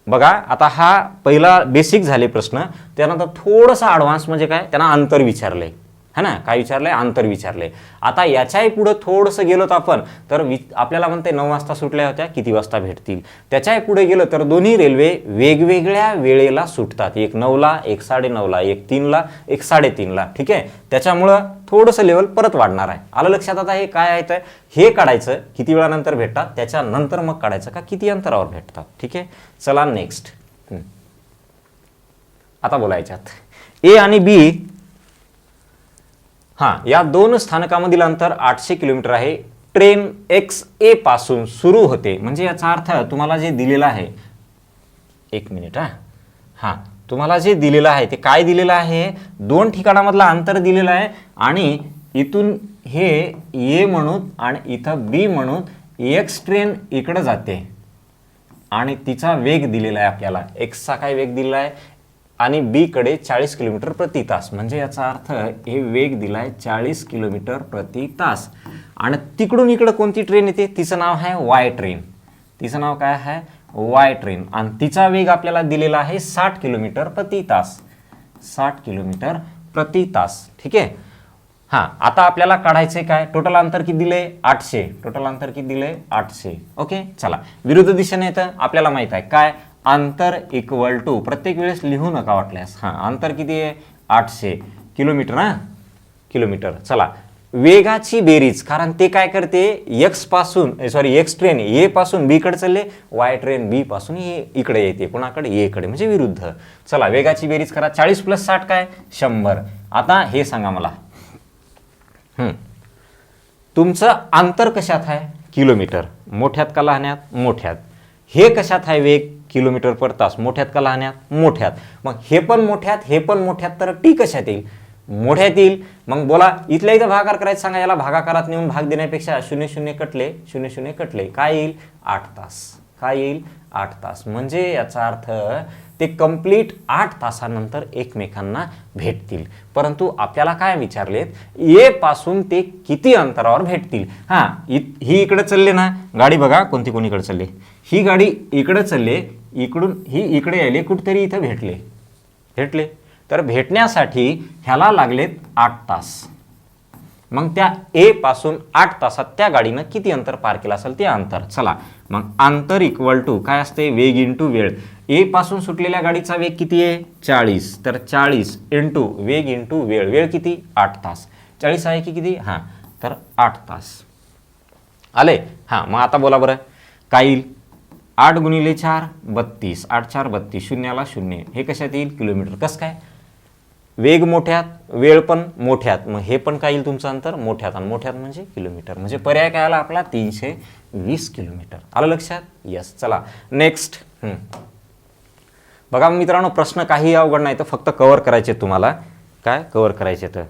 बघा. आता हा पहिला बेसिक झाले प्रश्न, त्यानंतर थोडंसं ॲडव्हान्स म्हणजे काय, त्यांना अंतर विचारलंय है ना, काय विचारलंय अंतर विचारलंय. आता याच्याही पुढे थोडंसं गेलो तर आपण तर आपल्याला म्हणते 9 वाजता सुटल्या होत्या, किती वाजता भेटतील. त्याच्याही पुढे गेलो तर दोन्ही रेल्वे वेगवेगळ्या वेळेला सुटतात, एक 9ला, एक 9:30ला, एक 3ला, एक 3:30ला. ठीक आहे, त्याच्यामुळं थोडंसं लेवल परत वाढणार आहे. आलं लक्षात. आता हे काय आहे, हे काढायचं किती वेळानंतर भेटतात, त्याच्यानंतर मग काढायचं का किती अंतरावर भेटतात. ठीक आहे, चला नेक्स्ट. आता बोलायच्यात ए आणि बी. हां, या दोन स्थानकामधील अंतर 800 किलोमीटर आहे. ट्रेन XA पासून सुरू होते. म्हणजे याचा अर्थ तुम्हाला जे दिलेलं आहे, एक मिनिट. हां, तुम्हाला जे दिलेलं आहे ते काय दिलेलं आहे, दोन ठिकाणामधलं अंतर दिलेलं आहे आणि इथून हे ए म्हणून आणि इथं बी म्हणून एक्स ट्रेन इकडे जाते आणि तिचा वेग दिलेला आहे आपल्याला. एक्सचा काय वेग दिलेला आहे आणि बी कडे 40 किलोमीटर प्रति तास. म्हणजे याचा अर्थ हे वेग दिलाय 40 किलोमीटर प्रति तास. आणि तिकडून इकडे कोणती ट्रेन येते, तिचं नाव आहे वाय ट्रेन. तिचं नाव काय आहे वाय ट्रेन आणि तिचा वेग आपल्याला दिलेला आहे 60 किलोमीटर प्रति तास. 60 किलोमीटर प्रति तास. ठीक आहे. हां, आता आपल्याला काढायचे काय, टोटल अंतर किती दिले 800. टोटल अंतर किती दिले 800. ओके, चला विरुद्ध दिशेने येतं. आपल्याला माहित आहे काय, अंतर इक्वल टू, प्रत्येक वेळेस लिहू नका वाटल्यास. हां, अंतर किती आहे 800 किलोमीटर. हां, किलोमीटर. चला वेगाची बेरीज, कारण ते काय करते एक्स ट्रेन ए पासून बी कडे चालले, वाय ट्रेन बी पासून इकडे येते, कोणाकडे ए कडे, म्हणजे विरुद्ध. चला वेगाची बेरीज करा. 40 + 60 काय 100. आता हे सांगा मला तुमचं अंतर कशात आहे किलोमीटर, मोठ्यात का लहान्यात मोठ्यात. हे कशात आहे वेग km/तास, मोठ्यात का लहान्यात मोठ्यात. मग हे पण मोठ्यात हे पण मोठ्यात, तर टी कशात येईल मोठ्यात येईल. मग बोला इथल्या इथं भागाकार करायचं सांगा, याला भागाकारात नेऊन भाग देण्यापेक्षा 0 0 कटले 0 0 कटले काय येईल 8 तास. काय येईल 8 तास. म्हणजे याचा अर्थ ते कंप्लीट 8 तासानंतर एकमेकांना भेटतील. परंतु आपल्याला काय विचारलेत ए पासून ते किती अंतरावर भेटतील. ही इकडे चालले ना गाडी, बघा कोणती कोणीकडे चालली, ही गाडी इकडे चालले, इकडून ही इकडे आले, कुठेतरी इथं भेटले. तर भेटण्यासाठी ह्याला लागलेत 8 तास. मग त्या ए पासून 8 तासात त्या गाडीनं किती अंतर पार केलं असेल ते अंतर. चला मग अंतर इक्वल टू काय असते वेग इंटू वेळ. ए पासून सुटलेल्या गाडीचा वेग किती आहे 40, तर 40 इंटू वेग इंटू वेळ. वेळ किती 8 तास. 40 आहे की किती तर 8 तास आले. मग आता बोला बरं काय येईल. 8 × 4 32, 8 4 32, शून्याला 0. हे कशात येईल किलोमीटर. कसं काय वेग मोठ्यात वेळ पण मोठ्यात, मग हे पण काय येईल तुमचं अंतर मोठ्यात, आणि मोठ्यात म्हणजे किलोमीटर. म्हणजे पर्याय काय आला आपला 320 किलोमीटर. आलं लक्षात. यस. चला नेक्स्ट. बघा मित्रांनो प्रश्न काही अवघड नाही, तर फक्त कव्हर करायचे तुम्हाला. काय कव्हर करायचे तर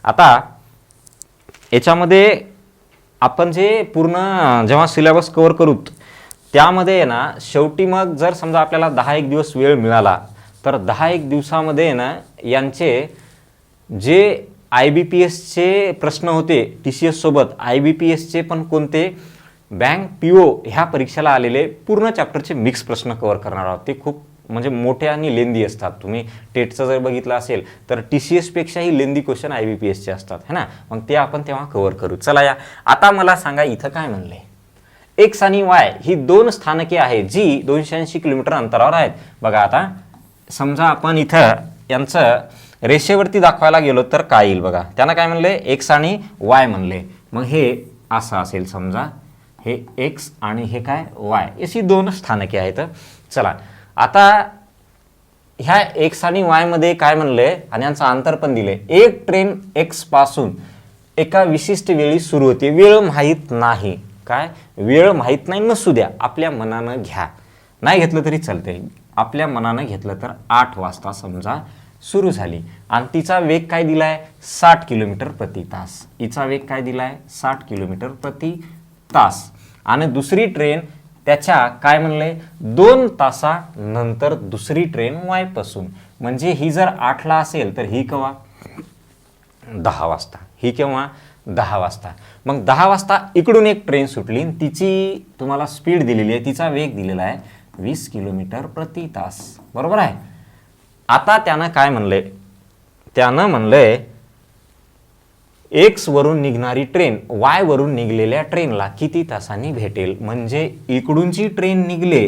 आता याच्यामध्ये आपण जे पूर्ण जेव्हा सिलेबस कव्हर करू त्यामध्ये ना शेवटी मग जर समजा आपल्याला 10-1 दिवस वेळ मिळाला तर 10-1 दिवसामध्ये ना यांचे जे IBPSचे प्रश्न होते TCS सोबत, IBPSचे पण कोणते बँक PO ह्या परीक्षेला आलेले पूर्ण चॅप्टरचे मिक्स प्रश्न कव्हर करणार आहोत. ते खूप म्हणजे मोठे आणि लेंदी असतात. तुम्ही टेटचं जर बघितलं असेल तर TCS पेक्षाही लेंदी क्वेश्चन IBPSचे असतात है ना. मग ते आपण तेव्हा कव्हर करू. चला या आता मला सांगा इथं काय म्हणले. एक्स आणि वाय ही 2 स्थानके आहेत जी 280 किलोमीटर अंतरावर आहेत. बघा आता समजा आपण इथं यांचं रेषेवरती दाखवायला गेलो तर काय येईल बघा. त्यांना काय म्हणले एक्स आणि वाय म्हणले. मग हे असं असेल समजा, हे एक्स आणि हे काय वाय, अशी 2 स्थानके आहेत. चला आता ह्या एक्स आणि वाय मध्ये काय म्हणले आणि यांचं अंतर पण दिले. एक ट्रेन एक्स पासून एका विशिष्ट वेळी सुरू होते. वेळ माहीत नाही. काय वेळ माहीत नाही नसू द्या, आपल्या मनानं घ्या. नाही घेतलं तरी चालते. आपल्या मनानं घेतलं तर 8 वाजता समजा सुरू झाली आणि तिचा वेग काय दिलाय 60 किलोमीटर/तास. हिचा वेग काय दिलाय 60 किलोमीटर/तास. आणि दुसरी ट्रेन त्याच्या काय म्हणले 2 तासानंतर दुसरी ट्रेन वाय पासून, म्हणजे ही जर 8ला असेल तर ही केव्हा 10 वाजता. ही केव्हा 10 वाजता. मग 10 वाजता इकडून एक ट्रेन सुटली, तिची तुम्हाला स्पीड दिलेली आहे, तिचा वेग दिलेला आहे 20 किलोमीटर/तास. बरोबर आहे. आता त्यानं काय म्हणले, त्यानं म्हणले एक्स वरून निघणारी ट्रेन वाय वरून निघलेल्या ट्रेनला किती तासांनी भेटेल. म्हणजे इकडूनची ट्रेन निघले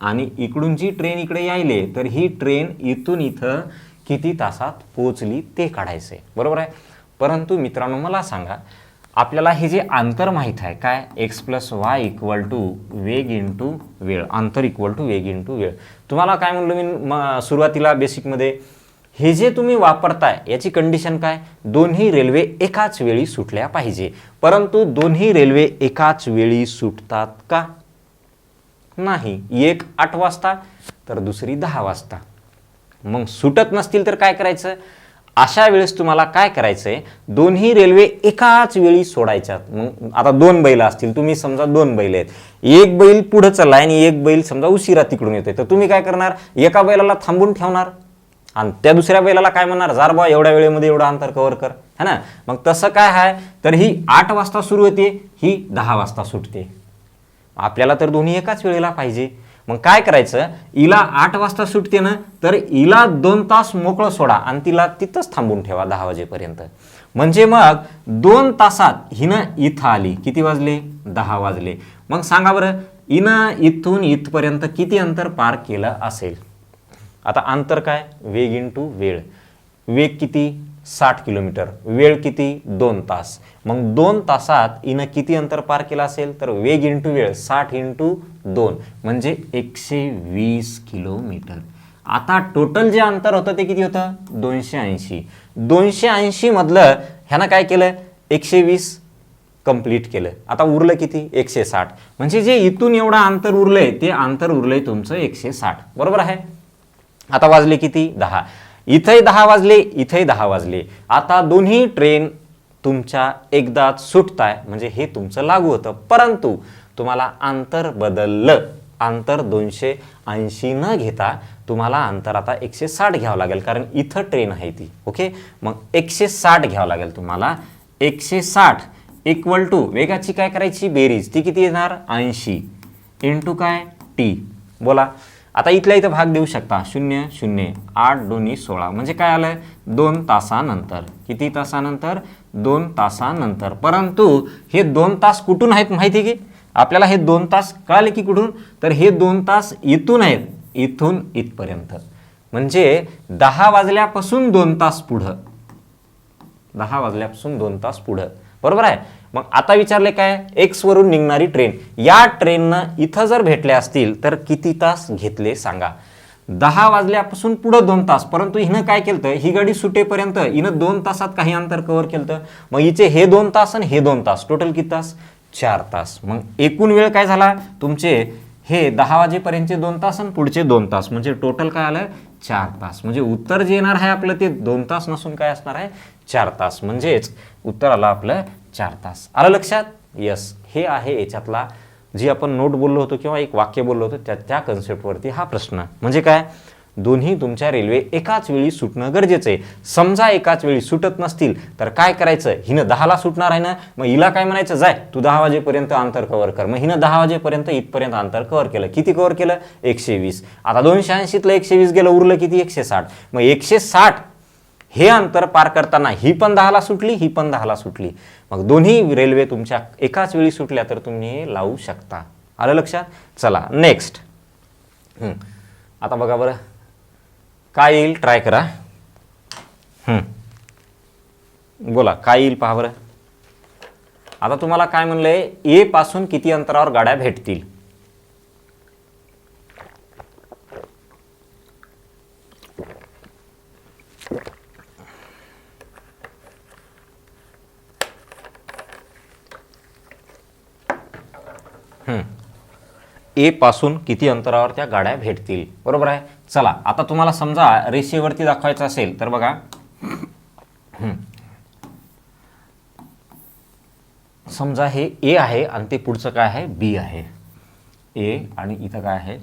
आणि इकडूनची ट्रेन इकडे यायले तर ही ट्रेन इथून इथं किती तासात पोहोचली ते काढायचे. बरोबर आहे. परंतु मित्रांनो मला सांगा, आपल्याला हे जे अंतर माहीत आहे काय एक्स + वाय = वेग इंटू वेळ. अंतर इक्वल टू वेग इंटू वेळ. तुम्हाला काय म्हणलो मी सुरुवातीला बेसिकमध्ये, हे जे तुम्ही वापरताय याची कंडिशन काय, दोन्ही रेल्वे एकाच वेळी सुटल्या पाहिजे. परंतु दोन्ही रेल्वे एकाच वेळी सुटतात का नाही. एक 8 वाजता तर दुसरी 10 वाजता. मग सुटत नसतील तर काय करायचं. अशा वेळेस तुम्हाला काय करायचंय, दोन्ही रेल्वे एकाच वेळी सोडायच्यात. मग आता 2 बैल असतील, तुम्ही समजा 2 बैल आहेत, एक बैल पुढे चाललाय आणि एक बैल समजा उशिरा तिकडून येतोय, तर तुम्ही काय करणार, एका बैलाला थांबून ठेवणार आणि त्या दुसऱ्या बैलाला काय म्हणणार, जार बा एवढ्या वेळेमध्ये एवढं अंतर कव्हर कर है ना. मग तसं काय आहे, तर ही 8 वाजता सुरू होते, ही 10 वाजता सुटते. आपल्याला तर दोन्ही एकाच वेळेला पाहिजे. मग काय करायचं, हिला 8 वाजता सुटते ना, तर हिला 2 तास मोकळं सोडा आणि तिला तिथंच थांबून ठेवा 10 वाजेपर्यंत. म्हणजे मग 2 तासात हिनं इथं आली, किती वाजले 10 वाजले. मग सांगा बरं हिनं इथून इथपर्यंत किती अंतर पार केलं असेल. आता अंतर काय वेग इंटू वेळ. वेग किती 60 किलोमीटर, वेळ किती 2 तास. मग 2 तासात हिनं किती अंतर पार केलं असेल तर वेग इंटू वेळ 60 इंटू 2 म्हणजे 120 किलोमीटर. आता टोटल जे अंतर होतं ते किती होतं 280. 280 मधलं ह्यानं काय केलं 120 कंप्लीट केलं. आता उरलं किती 160. म्हणजे जे इथून एवढं अंतर उरलंय ते अंतर उरलंय तुमचं 160. बरोबर आहे. आता वाजले किती 10. इथंही 10 वाजले, इथंही 10 वाजले. आता दोन्ही ट्रेन तुमच्या एकदाच सुटताय म्हणजे हे तुमचं लागू होतं. परंतु तुम्हाला अंतर बदललं. अंतर 280 न घेता तुम्हाला अंतर आता 160 घ्यावं लागेल कारण इथं ट्रेन आहे ती. ओके, मग 160 घ्यावं लागेल तुम्हाला. 160 इक्वल टू वेगाची काय करायची बेरीज, ती किती येणार 80 इंटू काय टी. बोला आता इथल्या इथं भाग देऊ शकता. 0 0 8 2 16 म्हणजे काय आलं 2 तासानंतर. किती तासानंतर 2 तासानंतर. परंतु हे 2 तास कुठून आहेत माहिती की आपल्याला हे 2 तास कळाले की कुठून तर हे 2 तास इथून आहेत, इथून इथपर्यंत. म्हणजे 10 वाजल्यापासून 2 तास पुढं. 10 वाजल्यापासून 2 तास पुढं. बरोबर आहे. मग आता विचारले काय एक्स वरून निघणारी ट्रेन, या ट्रेननं इथं जर भेटले असतील तर किती तास घेतले सांगा. 10 वाजल्यापासून पुढं 2 तास. परंतु हिनं काय केलं ही गाडी सुटेपर्यंत हिनं 2 तासात काही अंतर कव्हर केलं. मग हिचे हे 2 तास आणि हे 2 तास टोटल किती तास 4 तास. मग एकूण वेळ काय झाला तुमचे हे 10 वाजेपर्यंतचे 2 तास आणि पुढचे 2 तास म्हणजे टोटल काय आलं 4 तास. म्हणजे उत्तर जे येणार आहे आपलं ते 2 तास नसून काय असणार आहे 4 तास. म्हणजेच उत्तर आलं आपलं 4 तास. आलं लक्षात. यस, हे आहे याच्यातला जी आपण नोट बोललो होतो किंवा एक वाक्य बोललो होतो त्या कन्सेप्टवरती हा प्रश्न. म्हणजे काय दोन्ही तुमच्या रेल्वे एकाच वेळी सुटणं गरजेचं आहे. समजा एकाच वेळी सुटत नसतील तर काय करायचं, हिनं 10ला सुटणार आहे ना, मग हिला काय म्हणायचं जाय तू 10 वाजेपर्यंत अंतर कव्हर कर. मग हिनं 10 वाजेपर्यंत इथपर्यंत अंतर कव्हर केलं. किती कव्हर केलं 120. आता 280तलं 120 गेलं, उरलं किती 160. मग 160 हे अंतर पार करताना ही पण 10ला सुटली, ही पण 10ला सुटली. मग दोन्ही रेल्वे तुमच्या एकाच वेळी सुटल्या तर तुम्ही हे लावू शकता. आलं लक्षात. चला नेक्स्ट. आता बघा बरं काय येईल ट्राय करा. बोला काय येईल पहा बरं. आता तुम्हाला काय म्हणलंय ए पासून किती अंतरावर गाड्या भेटतील. ए पासून किती अंतरावर त्या गाड्या भेटतील. बरोबर आहे. चला आता तुम्हाला समजा रेषेवरती दाखवायचं असेल तर बघा समजा हे ए आहे आणि ते पुढचं काय आहे बी आहे. ए आणि इथं काय आहे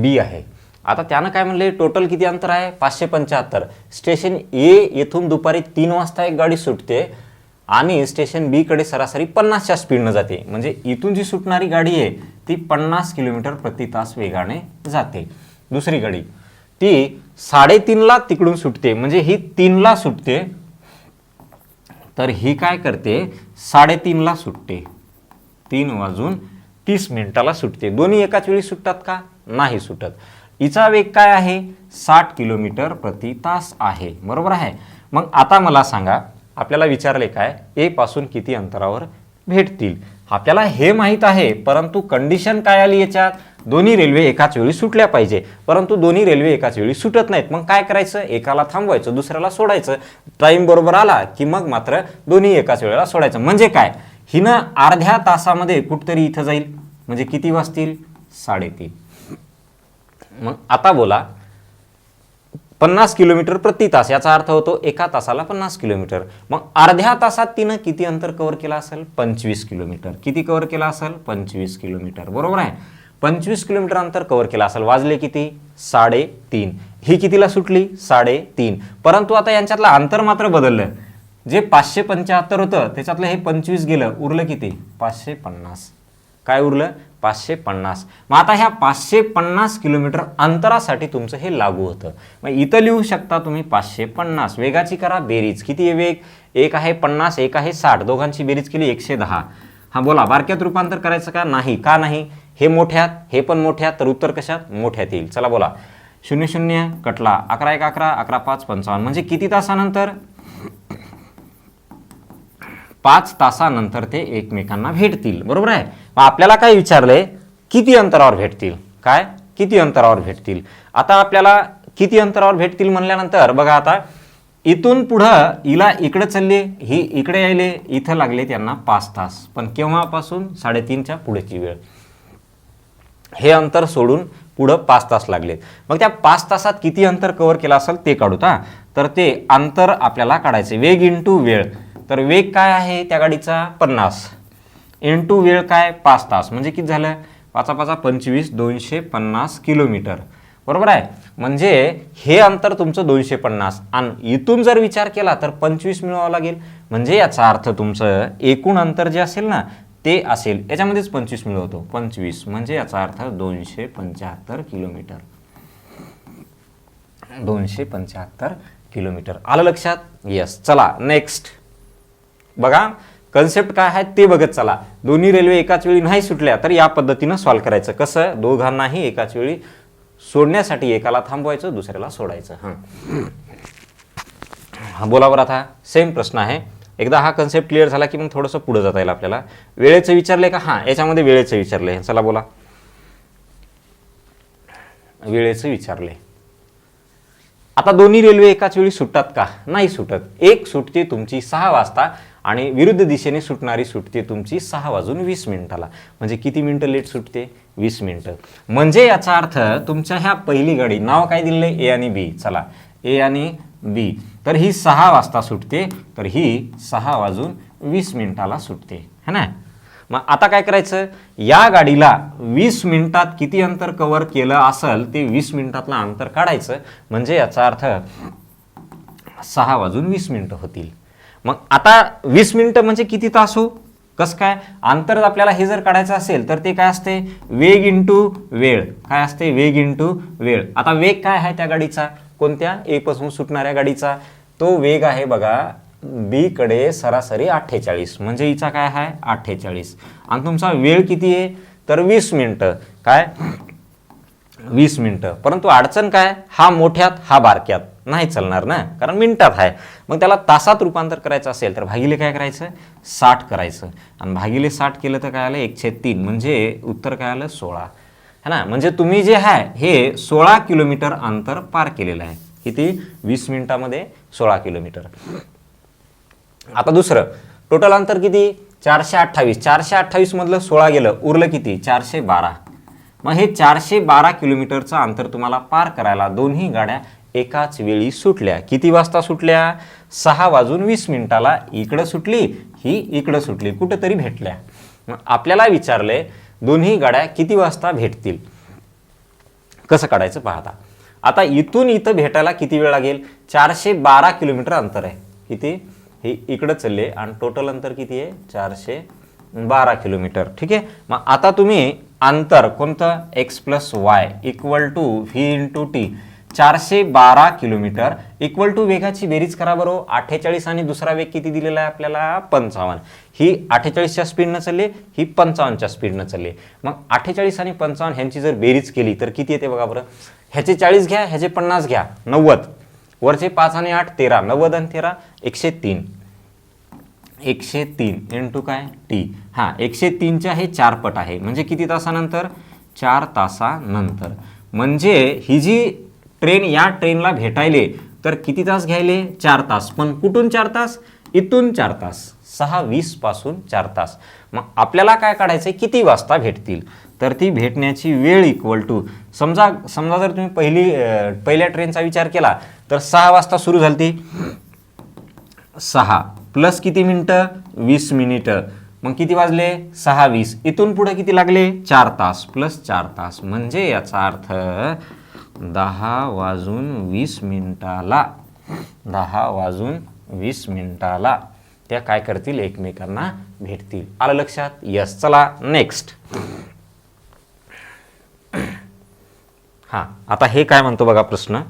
बी आहे. आता त्यानं काय म्हणले टोटल किती अंतर आहे 575. स्टेशन ए येथून दुपारी 3 वाजता एक गाडी सुटते आणि स्टेशन बी कडे सरासरी 50च्या स्पीडनं जाते. म्हणजे इथून जी सुटणारी गाडी आहे ती 50 किलोमीटर प्रति तास वेगाने जाते. दुसरी गाडी ती 3:30ला तिकडून सुटते म्हणजे ही 3ला सुटते तर ही काय करते 3:30ला सुटते. 3:30 सुटते. दोन्ही एकाच वेळी सुटतात का नाही सुटत. हिचा वेग काय आहे 60 किलोमीटर प्रति तास आहे. बरोबर आहे. मग आता मला सांगा आपल्याला विचारले काय ए पासून किती अंतरावर भेटतील. आपल्याला हे माहित आहे परंतु कंडिशन काय आली याच्यात दोन्ही रेल्वे एकाच वेळी सुटल्या पाहिजे. परंतु दोन्ही रेल्वे एकाच वेळी सुटत नाहीत. मग काय करायचं एकाला थांबवायचं दुसऱ्याला सोडायचं. टाइम बरोबर आला की मग मात्र दोन्ही एकाच वेळेला सोडायचं. म्हणजे काय हिनं अर्ध्या तासामध्ये कुठतरी इथं जाईल म्हणजे किती वाजतील 3:30. मग आता बोला 50 किलोमीटर प्रति तास याचा अर्थ होतो एका तासाला 50 किलोमीटर. मग अर्ध्या तासात तिनं किती अंतर कव्हर केला असेल 25 किलोमीटर. किती कव्हर केला असेल 25 किलोमीटर. बरोबर आहे. 25 किलोमीटर अंतर कव्हर केला असेल. वाजले किती 3:30. ही कितीला सुटली 3:30. परंतु आता यांच्यातलं अंतर मात्र बदललं. जे 575 होतं त्याच्यातलं हे 25 गेलं, उरलं किती 550. काय उरलं 550. मग आता ह्या 550 किलोमीटर अंतरासाठी तुमचं हे लागू होतं. मग इथं लिहू शकता तुम्ही 550. वेगाची करा बेरीज. किती आहे वेग एक आहे 50 एक आहे 60. दोघांची बेरीज केली 110. हा बोला बारक्यात रूपांतर करायचं का नाही. का नाही हे मोठ्यात हे पण मोठ्यात तर उत्तर कशात मोठ्यात येईल. चला बोला शून्य शून्य कटला, 11 1 11, 11 5 55, म्हणजे किती तासानंतर? 5 तासानंतर ते एकमेकांना भेटतील, बरोबर आहे. मग आपल्याला काय विचारलंय, किती अंतरावर भेटतील, काय किती अंतरावर भेटतील. आता आपल्याला किती अंतरावर भेटतील म्हणल्यानंतर बघा, आता इथून पुढं हिला इकडे चालले, ही इकडे यायले, इथं लागले त्यांना 5 तास, पण केव्हापासून? 3:30च्या पुढेची वेळ. हे अंतर सोडून पुढं 5 तास लागलेत. मग त्या 5 तासात किती अंतर कव्हर केलं असेल ते काढूत. तर ते अंतर आपल्याला काढायचे, वेग इंटू वेळ. तर वेग काय आहे त्या गाडीचा? 50 इंटू वेळ काय? 5 तास, म्हणजे किती झालं? 5 5 25, 250 किलोमीटर, बरोबर आहे. म्हणजे हे अंतर तुमचं 250, आणि इथून जर विचार केला तर 25 मिळवावं लागेल. म्हणजे याचा अर्थ तुमचं एकूण अंतर जे असेल ना ते असेल, याच्यामध्येच 25 मिळवतो, 25 म्हणजे याचा अर्थ 275 किलोमीटर. 275 किलोमीटर. आलं लक्षात? यस. चला नेक्स्ट बघा, कन्सेप्ट काय आहे ते बघत चला. दोन्ही रेल्वे एकाच वेळी नाही सुटल्या तर या पद्धतीनं सॉल्व्ह करायचं. कसं? दोघांनाही एकाच वेळी सोडण्यासाठी एकाला थांबवायचं, दुसऱ्याला सोडायचं. हां बोला बरं. आता सेम प्रश्न आहे. एकदा हा कन्सेप्ट क्लिअर झाला की मग थोडंसं पुढे जाता येईल आपल्याला. वेळेचं विचारलंय का? हां, याच्यामध्ये वेळेचं विचारलंय. चला बोला. वेळेचं विचारलंय. आता दोन्ही रेल्वे एकाच वेळी सुटतात का? नाही सुटत. एक सुटते तुमची 6 वाजता आणि विरुद्ध दिशेने सुटणारी सुटते तुमची 6 वाजून 20 मिनिटाला. म्हणजे किती मिनिटं लेट सुटते? 20 मिनिटं. म्हणजे याचा अर्थ तुमच्या ह्या पहिली गाडी, नाव काय दिलंय? ए आणि बी. चला, ए आणि बी. तर ही 6 वाजता सुटते, तर ही 6 वाजून 20 मिनिटाला सुटते, है ना. मग आता काय करायचं? या गाडीला 20 मिनिटात किती अंतर कव्हर केलं असेल ते 20 मिनिटातलं अंतर काढायचं. म्हणजे याचा अर्थ 6 वाजून 20 मिनिटं होतील. मग आता 20 मिनिटं म्हणजे किती तास हो? कसं काय? अंतर आपल्याला हे जर काढायचं असेल तर ते काय असते? वेग इंटू वेळ. काय असते? वेग इंटू वेळ. आता वेग काय आहे त्या गाडीचा? कोणत्या? ए पासून सुटणाऱ्या गाडीचा. तो वेग आहे बघा बी कडे सरासरी 48, म्हणजे हिचा काय आहे? 48. आणि तुमचा वेळ किती आहे? तर 20 मिनिटं. काय? 20 मिनिटं. परंतु अडचण काय? हा मोठ्यात, हा बारक्यात नाही चालणार ना, कारण मिनिटात आहे. मग त्याला तासात रूपांतर करायचं असेल तर भागिले काय करायचं? 60 करायचं. आणि भागिले 60 केलं तर काय आलं? 1/3, म्हणजे उत्तर काय आलं? 16, है ना. म्हणजे तुम्ही जे आहे हे 16 किलोमीटर अंतर पार केलेलं आहे. किती? 20 मिनिटामध्ये 16 किलोमीटर. आता दुसरं, टोटल अंतर किती? 428. 428 मधलं 16 गेलं, उरलं किती? 412. मग हे 412 किलोमीटरचं अंतर तुम्हाला पार करायला दोन्ही गाड्या एकाच वेळी सुटल्या. किती वाजता सुटल्या? 6 वाजून 20 मिनिटाला इकडं सुटली, ही इकडं सुटली, कुठेतरी भेटल्या. मग आपल्याला विचारलंय दोन्ही गाड्या किती वाजता भेटतील. कसं काढायचं पाहता. आता इथून इथं भेटायला किती वेळ लागेल? 412 किलोमीटर अंतर आहे. किती? हे इकडं चालले आणि टोटल अंतर किती आहे? 412 किलोमीटर. ठीक आहे. मग आता तुम्ही अंतर कोणतं? X plus y equal to v into t. 412 kilometre equal to वेगाची बेरीज करा बरोबर. 48 आणि दुसरा वेग किती दिलेला आहे आपल्याला? 55. ही 48च्या स्पीडनं चालली, ही 55च्या स्पीडनं चालली. मग 48 आणि 55 ह्यांची जर बेरीज केली तर किती येते बघा बरं. ह्याचे 40 घ्या, ह्याचे 50 घ्या, 90. वरचे 5 आणि 8 13, 90 आणि 13 103. 103 इंटू काय? टी. हां, 103च्या हे 4 पट आहे. म्हणजे किती तासानंतर? 4 तासानंतर. म्हणजे ही जी ट्रेन या ट्रेनला भेटायले तर किती तास घ्यायले? 4 तास. पण कुठून 4 तास? इथून 4 तास. 6:20 पासून 4 तास. मग आपल्याला काय काढायचं? किती वाजता भेटतील. तर ती भेटण्याची वेळ इक्वल टू, समजा जर तुम्ही पहिल्या ट्रेनचा विचार केला तर 6 वाजता सुरू झाली ती. 6 प्लस किती मिनिटं? 20 मिनिटं. मग किती वाजले? 6:20. इथून पुढे किती लागले? 4 तास प्लस 4 तास. म्हणजे याचा अर्थ 10 वाजून 20 मिनिटाला 10 वाजून 20 मिनिटाला त्या काय करतील? एकमेकांना भेटतील. आलं लक्षात? यस. चला नेक्स्ट. हां, आता हे काय म्हणतो बघा प्रश्न.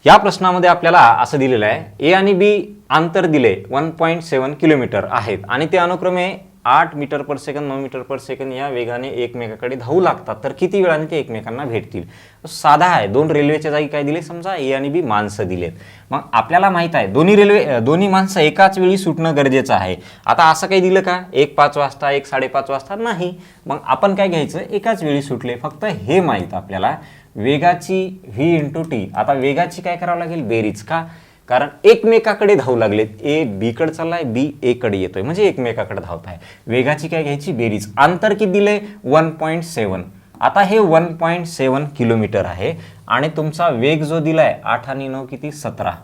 या प्रश्नामध्ये आपल्याला असं दिलेलं आहे, ए आणि बी अंतर दिले 1.7 किलोमीटर आहेत आणि ते अनुक्रमे 8 metre per second 9 metre per second या वेगाने एकमेकाकडे धावू लागतात तर किती वेळाने ते एकमेकांना भेटतील. साधा आहे. दोन रेल्वेच्या जागी काय दिले समजा ए आणि बी माणसं दिलेत. मग आपल्याला माहित आहे दोन्ही माणसं एकाच वेळी सुटणं गरजेचं आहे. आता असं काही दिलं का एक 5 वाजता एक 5:30 वाजता नाही. मग आपण काय घ्यायचं एकाच वेळी सुटले. फक्त हे माहित आपल्याला वेगाची v × t. आता वेगाची काय करावं लागेल बेरीज. का कारण एकमेकाकडे धावू लागलेत. ए बी कडे चाललाय बी ए कडे येतोय म्हणजे एकमेकाकडे धावत आहे. वेगाची काय घ्यायची बेरीज. अंतर किती दिले 1.7. आता हे 1.7 किलोमीटर आहे आणि तुमचा वेग जो दिलाय 8 आणि 9 किती 17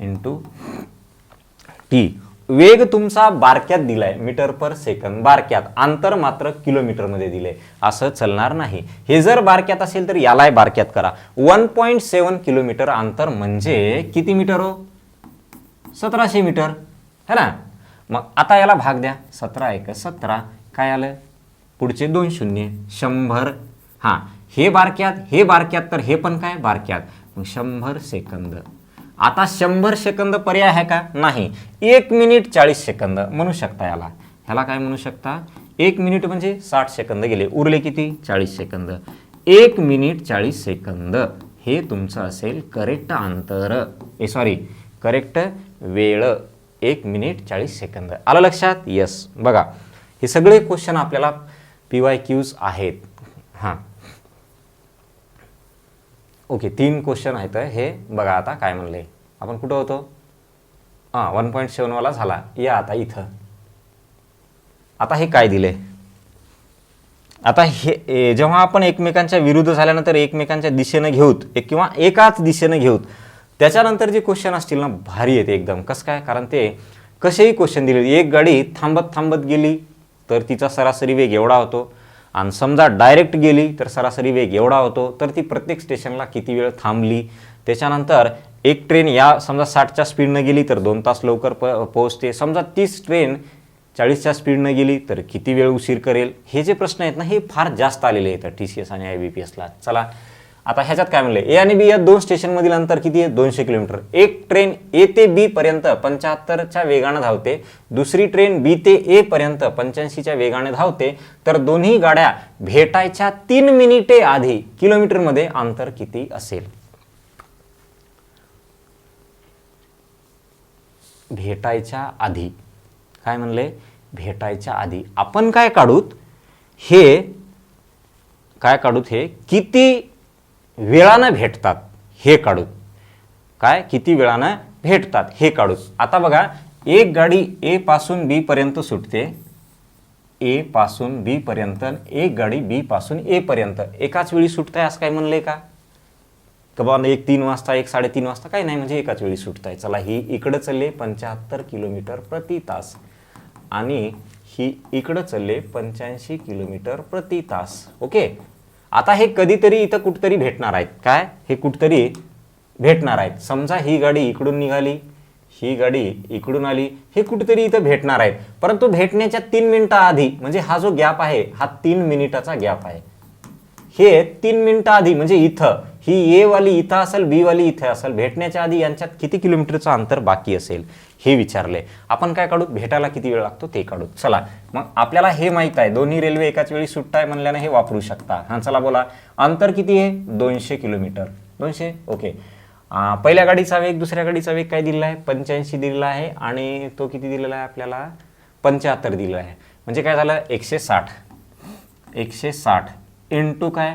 × t. वेग तुमचा बारक्यात दिलाय मीटर पर सेकंद बारक्यात. अंतर मात्र किलोमीटर मध्ये दिले. असं चालणार नाही. हे जर बारक्यात असेल तर यालाही बारक्यात करा. 1.7 किलोमीटर अंतर म्हणजे किती मीटर हो 1700 मीटर है ना. मग आता याला भाग द्या. 17 × 17 काय आलं पुढचे 2 शून्य 100. हां हे बारक्यात तर हे पण काय बारक्यात. मग 100 सेकंद. आता 100 सेकंद पर्याय आहे का नाही. 1 मिनिट 40 सेकंद म्हणू शकता याला. ह्याला काय म्हणू शकता 1 मिनिट म्हणजे 60 सेकंद गेले. उरले किती 40 सेकंद. 1 मिनिट 40 सेकंद हे तुमचं असेल करेक्ट अंतर. करेक्ट वेळ 1 मिनिट 40 सेकंद. आलं लक्षात. यस. बघा हे सगळे क्वेश्चन आपल्याला PYQs आहेत. हां ओके 3 क्वेश्चन आहेत हे. बघा आता काय म्हणले आपण कुठं होतो 1.7 वाला झाला. या आता इथं आता हे काय दिले. आता हे जेव्हा आपण एकमेकांच्या विरुद्ध झाल्यानंतर एकमेकांच्या दिशेनं घेऊत किंवा एकाच दिशेनं घेऊत त्याच्यानंतर जे क्वेश्चन असतील ना भारी येते एकदम. कसं काय कारण ते कसेही क्वेश्चन दिले. एक गाडी थांबत गेली तर तिचा सरासरी वेग एवढा होतो आणि समजा डायरेक्ट गेली तर सरासरी वेग एवढा होतो. तर ती प्रत्येक स्टेशनला किती वेळ थांबली. त्याच्यानंतर एक ट्रेन या समजा 60च्या स्पीडनं गेली तर 2 तास लवकर पोहोचते. समजा 30 ट्रेन 40च्या स्पीडनं गेली तर किती वेळ उशीर करेल. हे जे प्रश्न आहेत ना हे फार जास्त आलेले आहेत TCS आणि IBPSला. चला आता ह्याच्यात काय म्हणले ए आणि बी या 2 स्टेशनमधील अंतर किती आहे 200 किलोमीटर. एक ट्रेन ए ते बी पर्यंत 75च्या वेगाने धावते. दुसरी ट्रेन बी ते ए पर्यंत 85च्या वेगाने धावते. तर दोन्ही गाड्या भेटायच्या 3 मिनिटे आधी किलोमीटरमध्ये अंतर किती असेल. भेटायच्या आधी काय म्हणले भेटायच्या आधी आपण काय काढूत हे किती वेळानं भेटतात हे काढूत. काय किती वेळानं भेटतात हे काढूत. आता बघा एक गाडी ए पासून बी पर्यंत सुटते. ए पासून बी पर्यंत. एक गाडी बी पासून ए पर्यंत एकाच वेळी सुटताय असं काय म्हणलंय का बाबा एक 3 वाजता एक 3:30 वाजता काही नाही म्हणजे एकाच वेळी सुटताय. चला ही इकडं चालले 75 किलोमीटर प्रति तास आणि ही इकडं चालले 85 किलोमीटर प्रति तास. ओके. आता हे कधीतरी इथं कुठतरी भेटणार आहेत. काय हे कुठतरी भेटणार आहेत. समजा ही गाडी इकडून निघाली ही गाडी इकडून आली हे कुठतरी इथं भेटणार आहेत. परंतु भेटण्याच्या 3 मिनिटं आधी म्हणजे हा जो गॅप आहे हा 3 मिनिटाचा गॅप आहे. हे 3 मिनिटं आधी म्हणजे इथं ही ए वाली इथं असेल बी वाली इथे असेल. भेटण्याच्या आधी यांच्यात किती किलोमीटरचं अंतर बाकी असेल हे विचारले. आपण काय काढू भेटायला किती वेळ लागतो ते काढू. चला मग आपल्याला हे माहित आहे दोन्ही रेल्वे एकाच वेळी सुटताय म्हणल्याने हे वापरू शकता. हां चला बोला अंतर किती आहे 200 किलोमीटर. 200 ओके. पहिल्या गाडीचा वेग दुसऱ्या गाडीचा वेग काय दिलेला आहे 85 दिलेला आहे आणि तो किती दिलेला आहे आपल्याला 75 दिलेला आहे. म्हणजे काय झालं 160 इंटू काय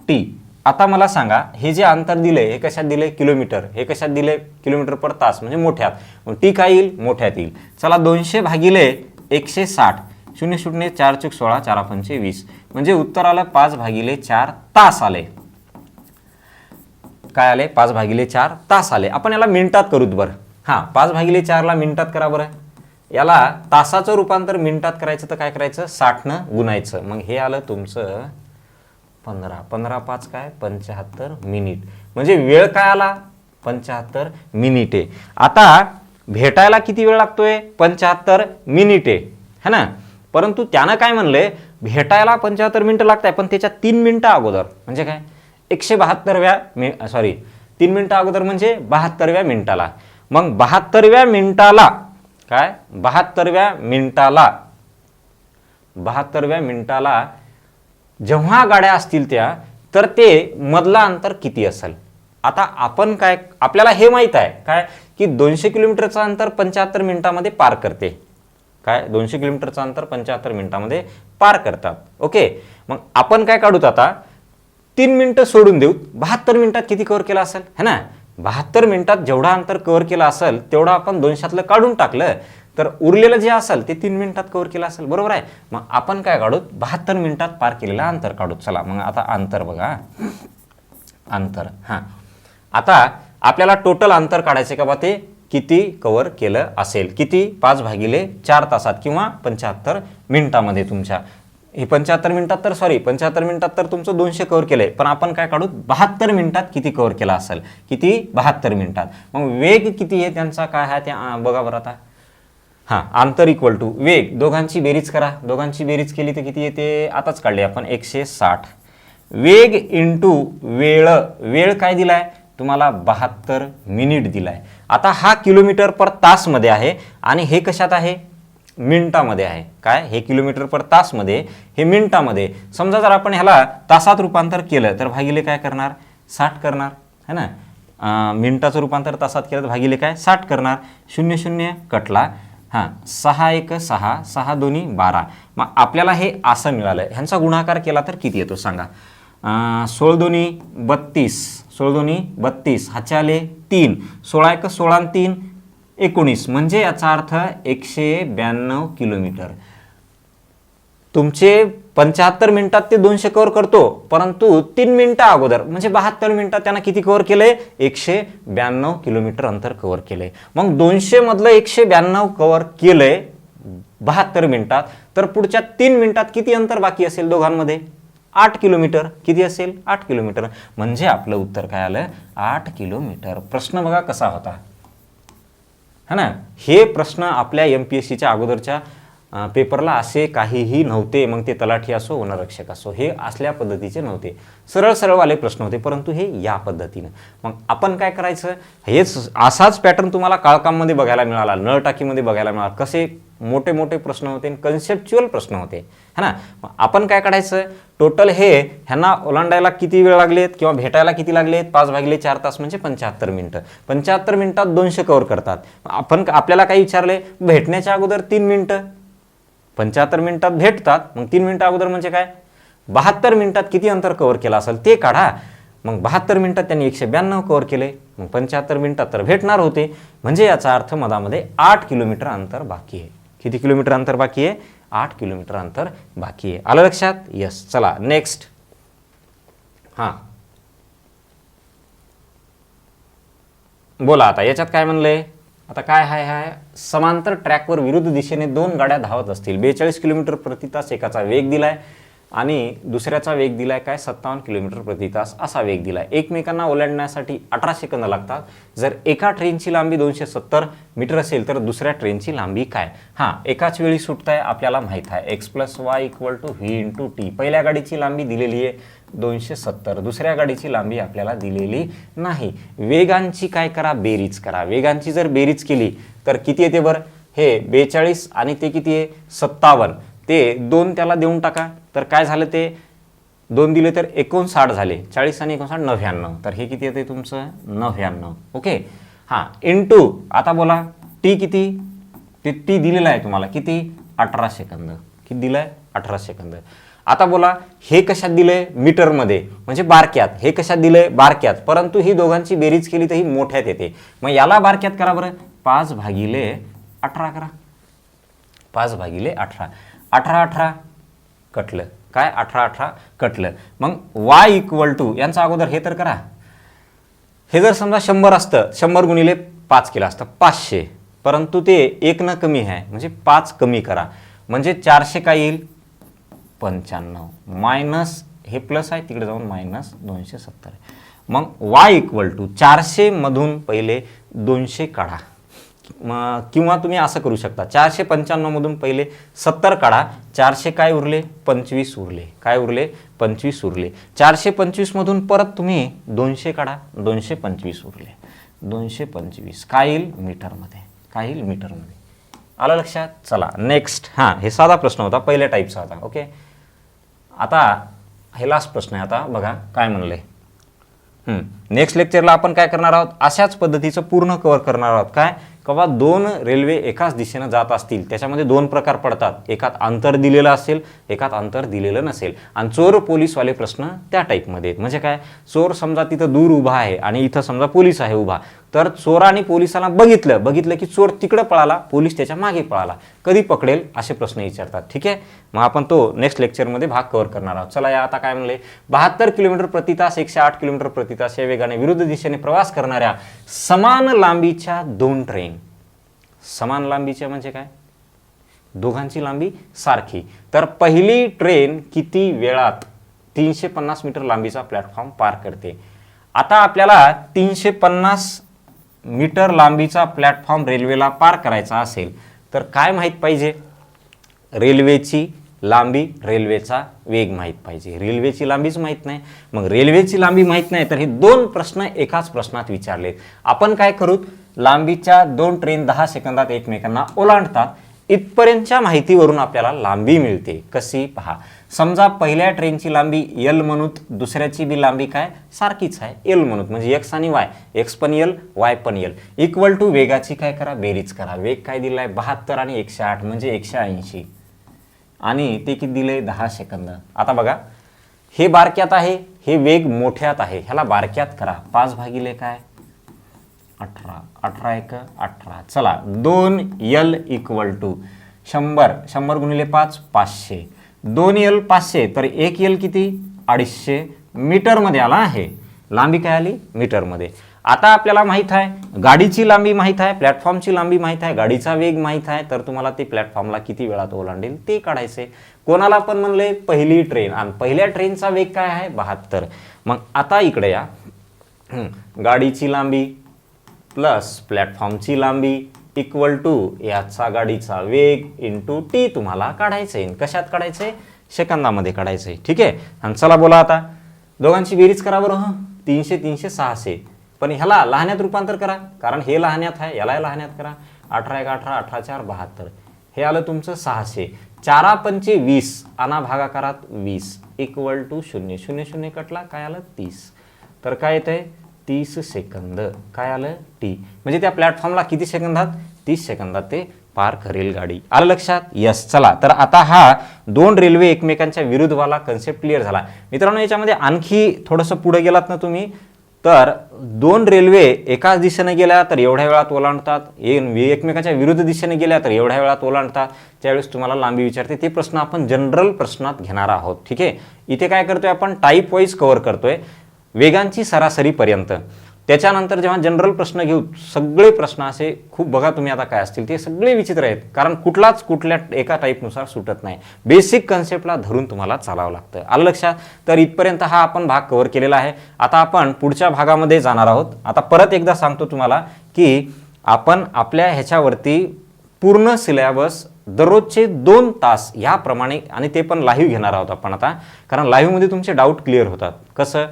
टी. आता मला सांगा हे जे अंतर दिले हे कशात दिले किलोमीटर. हे कशात दिले किलोमीटर पर तास म्हणजे मोठ्यात. मग टी काय येईल मोठ्यात येईल. चला 200 भागिले 160 0 0 4 चूक 16 4 5 20 म्हणजे उत्तर आलं 5/4 तास आले. काय आले 5/4 तास आले. आपण याला मिनिटात करूत बरं. हां 5/4 ला मिनिटात करा बरं. याला तासाचं रूपांतर मिनिटात करायचं तर काय करायचं 60नं गुणायचं. मग हे आलं तुमचं 15 5 काय 75 मिनिट. म्हणजे वेळ काय आला 75 मिनिटे. आता भेटायला किती वेळ लागतोय 75 मिनिटे है ना. परंतु त्यानं काय म्हणले भेटायला 75 मिनिटं लागत आहे पण त्याच्या 3 मिनिटं अगोदर म्हणजे काय 3 मिनिटं अगोदर म्हणजे 72व्या मिनिटाला. मग 72व्या मिनिटाला काय 72व्या मिनिटाला 72व्या मिनिटाला जेव्हा गाड्या असतील त्या, तर ते मधला अंतर किती असेल. आता आपण काय, आपल्याला हे माहित आहे काय की 200 किलोमीटरचं अंतर 75 मिनिटामध्ये पार करते. काय 200 किलोमीटरचं अंतर 75 मिनिटामध्ये पार करतात. ओके, मग आपण काय काढूत आता, 3 मिनिटं सोडून देऊ, 72 मिनिटात किती कव्हर केला असेल है ना. 72 मिनिटात जेवढा अंतर कव्हर केला असेल तेवढा आपण 200तलं काढून टाकलं तर उरलेलं जे असेल ते 3 मिनिटात कव्हर केलं असेल. बरोबर आहे. मग आपण काय काढूत, 72 मिनिटात पार केलेलं अंतर काढूत. चला मग आता अंतर बघा, अंतर. हां, आता आपल्याला टोटल अंतर काढायचे का बा, ते किती कव्हर केलं असेल, किती 5/4 तासात किंवा 75 मिनिटामध्ये. तुमच्या हे 75 मिनिटात तर 75 मिनिटात तर तुमचं 200 कव्हर केलंय, पण आपण काय काढू, 72 मिनिटात किती कव्हर केला असेल, किती 72 मिनिटात. मग वेग किती आहे त्यांचा, काय आहे ते बघा बरं आता. हां, अंतर इक्वल टू वेग, दोघांची बेरीज करा. दोघांची बेरीज केली तर किती येते, आताच काढली आपण, 160. वेग इंटू वेळ, वेळ काय दिलाय तुम्हाला, 72 मिनिट दिलाय. आता हा किलोमीटर पर तास मध्ये आहे आणि हे कशात आहे, मिनिटामध्ये आहे. काय, हे किलोमीटर पर तास मध्ये, हे मिनिटामध्ये. समजा जर आपण ह्याला तासात रूपांतर केलं तर भागिले काय करणार, 60 करणार है ना. मिनिटाचं रूपांतर तासात केलं तर भागिले काय, 60 करणार. 0 0 कटला. हां, 6 1 6, 6 2 12. मग आपल्याला हे असं मिळालं. ह्यांचा गुणाकार केला तर किती येतो सांगा. 16 2 32, 16 2 32, हाचे आले 3, 16 1 16 3 19, म्हणजे याचा अर्थ 192 किलोमीटर. तुमचे 75 मिनिटात ते 200 कव्हर करतो, परंतु 3 मिनिटं अगोदर म्हणजे 72 मिनिटात त्यांना किती कव्हर केलंय, 192 किलोमीटर अंतर कव्हर केलंय. मग 200 मधलं 192 कव्हर केलंय 72 मिनिटात, तर पुढच्या 3 मिनिटात किती अंतर बाकी असेल दोघांमध्ये, 8 किलोमीटर. किती असेल, 8 किलोमीटर. म्हणजे आपलं उत्तर काय आलं, 8 किलोमीटर. प्रश्न बघा कसा होता है ना. हे प्रश्न आपल्या MPSCच्या अगोदरच्या पेपरला असे काहीही नव्हते. मग ते तलाठी असो, वनरक्षक असो, हे असल्या पद्धतीचे नव्हते. सरळ सरळवाले प्रश्न होते, परंतु हे या पद्धतीनं. मग आपण काय करायचं, हेच असाच पॅटर्न तुम्हाला काळकामध्ये बघायला मिळाला, नळटाकीमध्ये बघायला मिळाला. कसे मोठे मोठे प्रश्न होते, कन्सेप्च्युअल प्रश्न होते है ना. आपण काय काढायचं, टोटल हे ह्यांना ओलांडायला किती वेळ लागलेत किंवा भेटायला किती लागलेत, 5/4 तास म्हणजे 75 मिनिटं. 75 मिनिटात 200 कव्हर करतात. आपण आपल्याला काय विचारले, भेटण्याच्या अगोदर 3 मिनिटं, 75 मिनिटात भेटतात, मग 3 मिनिटं अगोदर म्हणजे काय, 72 मिनिटात किती अंतर कव्हर केलं असेल ते काढा. मग 72 मिनिटात त्यांनी 192 कव्हर केले, मग 75 मिनिटात तर भेटणार होते. म्हणजे याचा अर्थ मधामध्ये 8 किलोमीटर अंतर बाकी आहे. किती किलोमीटर अंतर बाकी आहे, 8 किलोमीटर अंतर बाकी आहे. आलं लक्षात, यस. चला नेक्स्ट. हां, बोला आता याच्यात काय म्हणलंय. आता काय आहे, समांतर ट्रॅकवर विरुद्ध दिशेने 2 गाड्या धावत असतील, 42 किलोमीटर प्रति तास एकाचा वेग दिलाय आणि दुसऱ्याचा वेग दिलाय काय, 57 किलोमीटर प्रति तास असा वेग दिलाय. एकमेकांना ओलांडण्यासाठी 18 सेकंद लागतात. जर एका ट्रेनची लांबी 270 मीटर असेल तर दुसऱ्या ट्रेनची लांबी काय. हां, एकाच वेळी सुटताय आपल्याला माहित आहे, x + y = v × t. पहिल्या गाडीची लांबी दिलेली आहे 270, दुसऱ्या गाडीची लांबी आपल्याला दिलेली नाही. वेगांची काय करा, बेरीज करा. वेगांची जर बेरीज केली तर किती येते बरं, हे 42 आणि ते किती आहे 57, ते 2 त्याला देऊन टाका, तर काय झालं, ते 2 दिले तर 59 झाले, 40 आणि 59 99, तर हे किती येते तुमचं 99. ओके. हां, इंटू आता बोला टी किती, ते टी दिलेला आहे तुम्हाला किती, 18 सेकंद. किती दिलाय, 18 सेकंद. आता बोला हे कशात दिलंय, मीटरमध्ये म्हणजे बारक्यात. हे कशात दिलंय, बारक्यात, परंतु ही दोघांची बेरीज केली तर ही मोठ्यात येते. मग याला बारक्यात करा बरं, 5/18 करा, 5/18. 18 कटलं काय, 18 कटलं. मग y = यांचा अगोदर हे तर करा. हे जर समजा 100 असतं, 100 × 5 केलं असतं 500, परंतु ते 1 न कमी आहे म्हणजे 5 कमी करा, म्हणजे 400 काय येईल 95, मायनस हे प्लस आहे तिकडे जाऊन -270. मग y = 400 मधून पहिले 200 काढा, किंवा तुम्ही असं करू शकता, 495 मधून पहिले 70 काढा, 400 काय उरले 25 उरले. काय उरले 25 उरले. 425 मधून परत तुम्ही 200 काढा, 225 उरले. 225 काय येईल मीटरमध्ये, काय येईल मीटरमध्ये. आलं लक्षात? चला नेक्स्ट, हां हे साधा प्रश्न होता, पहिल्या टाईपचा होता. ओके, आता हे लास्ट प्रश्न आहे. आता बघा काय म्हणले. नेक्स्ट लेक्चरला आपण काय करणार आहोत, अशाच पद्धतीचं पूर्ण कव्हर करणार आहोत. काय किंवा दोन रेल्वे एकाच दिशेनं जात असतील, त्याच्यामध्ये दोन प्रकार पडतात. एकात अंतर दिलेलं असेल, एकात अंतर दिलेलं नसेल. आणि चोर पोलीसवाले प्रश्न त्या टाईपमध्ये आहेत. म्हणजे काय, चोर समजा तिथं दूर उभा आहे आणि इथं समजा पोलीस आहे उभा, तर चोराने पोलिसाला बघितलं की चोर तिकडं पळाला, पोलीस त्याच्या मागे पळाला, कधी पकडेल असे प्रश्न विचारतात. ठीक आहे, मग आपण तो नेक्स्ट लेक्चरमध्ये भाग कव्हर करणार आहोत. चला या आता काय म्हणले, 72 किलोमीटर प्रति तास 108 किलोमीटर प्रति तास या वेगाने विरुद्ध दिशेने प्रवास करणाऱ्या समान लांबीच्या दोन ट्रेन. समान लांबीच्या म्हणजे काय, दोघांची लांबी सारखी. तर पहिली ट्रेन किती वेळात 350 मीटर लांबीचा प्लॅटफॉर्म पार करते. आता आपल्याला 350 मीटर लांबीचा प्लॅटफॉर्म रेल्वेला पार करायचा असेल तर काय माहीत पाहिजे, रेल्वेची लांबी, रेल्वेचा वेग माहीत पाहिजे. रेल्वेची लांबीच माहीत नाही, मग रेल्वेची लांबी माहीत नाही तर हे दोन प्रश्न एकाच प्रश्नात विचारलेत. आपण काय करू, लांबीच्या दोन ट्रेन 10 सेकंदात एकमेकांना ओलांडतात, इथपर्यंतच्या माहितीवरून आपल्याला लांबी मिळते. कशी पहा, समजा पहिल्या ट्रेनची लांबी एल म्हणूत, दुसऱ्याची बी लांबी काय सारखीच आहे एल म्हणूत, म्हणजे एक्स आणि वाय, एक्स पण एल वाय पण एल, इक्वल टू वेगाची काय करा बेरीज करा. वेग काय दिलाय 72 आणि 108 म्हणजे 180 आणि ते किती दिले 10 सेकंद. आता बघा हे बारक्यात आहे, हे वेग मोठ्यात आहे, ह्याला बारक्यात करा. 5 भागिले काय 18, 18 1 18. चला 2 L इक्वल टू 100, 100 गुणिले 5 500, 2 L 500 तर 1 L किती 250 मीटरमध्ये आला आहे. लांबी काय आली मीटरमध्ये. आता आपल्याला माहित आहे गाडीची लांबी माहित आहे, प्लॅटफॉर्मची लांबी माहित आहे, गाडीचा वेग माहित आहे, तर तुम्हाला ते प्लॅटफॉर्मला किती वेळात ओलांडेल ते काढायचे. कोणाला पण म्हणले पहिली ट्रेन, आणि पहिल्या ट्रेनचा वेग काय आहे 72. मग आता इकडे या, गाडीची लांबी प्लस प्लॅटफॉर्मची लांबी इक्वल टू याचा गाडीचा वेग इंटू टी तुम्हाला काढायचे. कशात काढायचे, सेकंदामध्ये काढायचे. ठीक आहे, आणि चला बोला आता दोघांची बेरीज करा बरं. 300 300 600, पण ह्याला लहान्यात रूपांतर करा, कारण हे लहान्यात आहे, याला लहान्यात करा. 18 1 18, 18 4 72, हे आलं तुमचं 600. 4 पंचे 20 आणा भागाकारात 20 इक्वल टू 0 0 0 कटला, काय आलं 30. तर काय येतंय 30 सेकंद, काय आलं टी. म्हणजे त्या प्लॅटफॉर्मला किती सेकंदात 30 सेकंदात ते पार करेल गाडी. आलं लक्षात? यस. चला तर आता हा दोन रेल्वे एकमेकांच्या विरुद्धवाला कन्सेप्ट क्लिअर झाला. मित्रांनो याच्यामध्ये आणखी थोडंसं पुढे गेलात ना तुम्ही, तर दोन रेल्वे एकाच दिशेने गेल्या तर एवढ्या वेळात ओलांडतात, एकमेकाच्या विरुद्ध दिशेने गेल्या तर एवढ्या वेळात ओलांडतात. त्यावेळेस तुम्हाला लांबी विचारते, ते प्रश्न आपण जनरल प्रश्नात घेणार आहोत. ठीक आहे, इथे काय करतोय आपण टाईप वाईज कव्हर करतोय वेगांची सरासरीपर्यंत. त्याच्यानंतर जेव्हा जनरल प्रश्न घेऊ, सगळे प्रश्न असे खूप बघा तुम्ही आता काय असतील ते सगळे विचित्र आहेत, कारण कुठलाच कुठल्या एका टाईपनुसार सुटत नाही. बेसिक कन्सेप्टला धरून तुम्हाला चालावं लागतं. आलं लक्षात? तर इथपर्यंत हा आपण भाग कव्हर केलेला आहे. आता आपण पुढच्या भागामध्ये जाणार आहोत. आता परत एकदा सांगतो तुम्हाला की आपण आपल्या ह्याच्यावरती पूर्ण सिलेबस दररोजचे 2 तास याप्रमाणे, आणि ते पण लाईव्ह घेणार आहोत आपण आता, कारण लाईव्हमध्ये तुमचे डाऊट क्लिअर होतात. कसं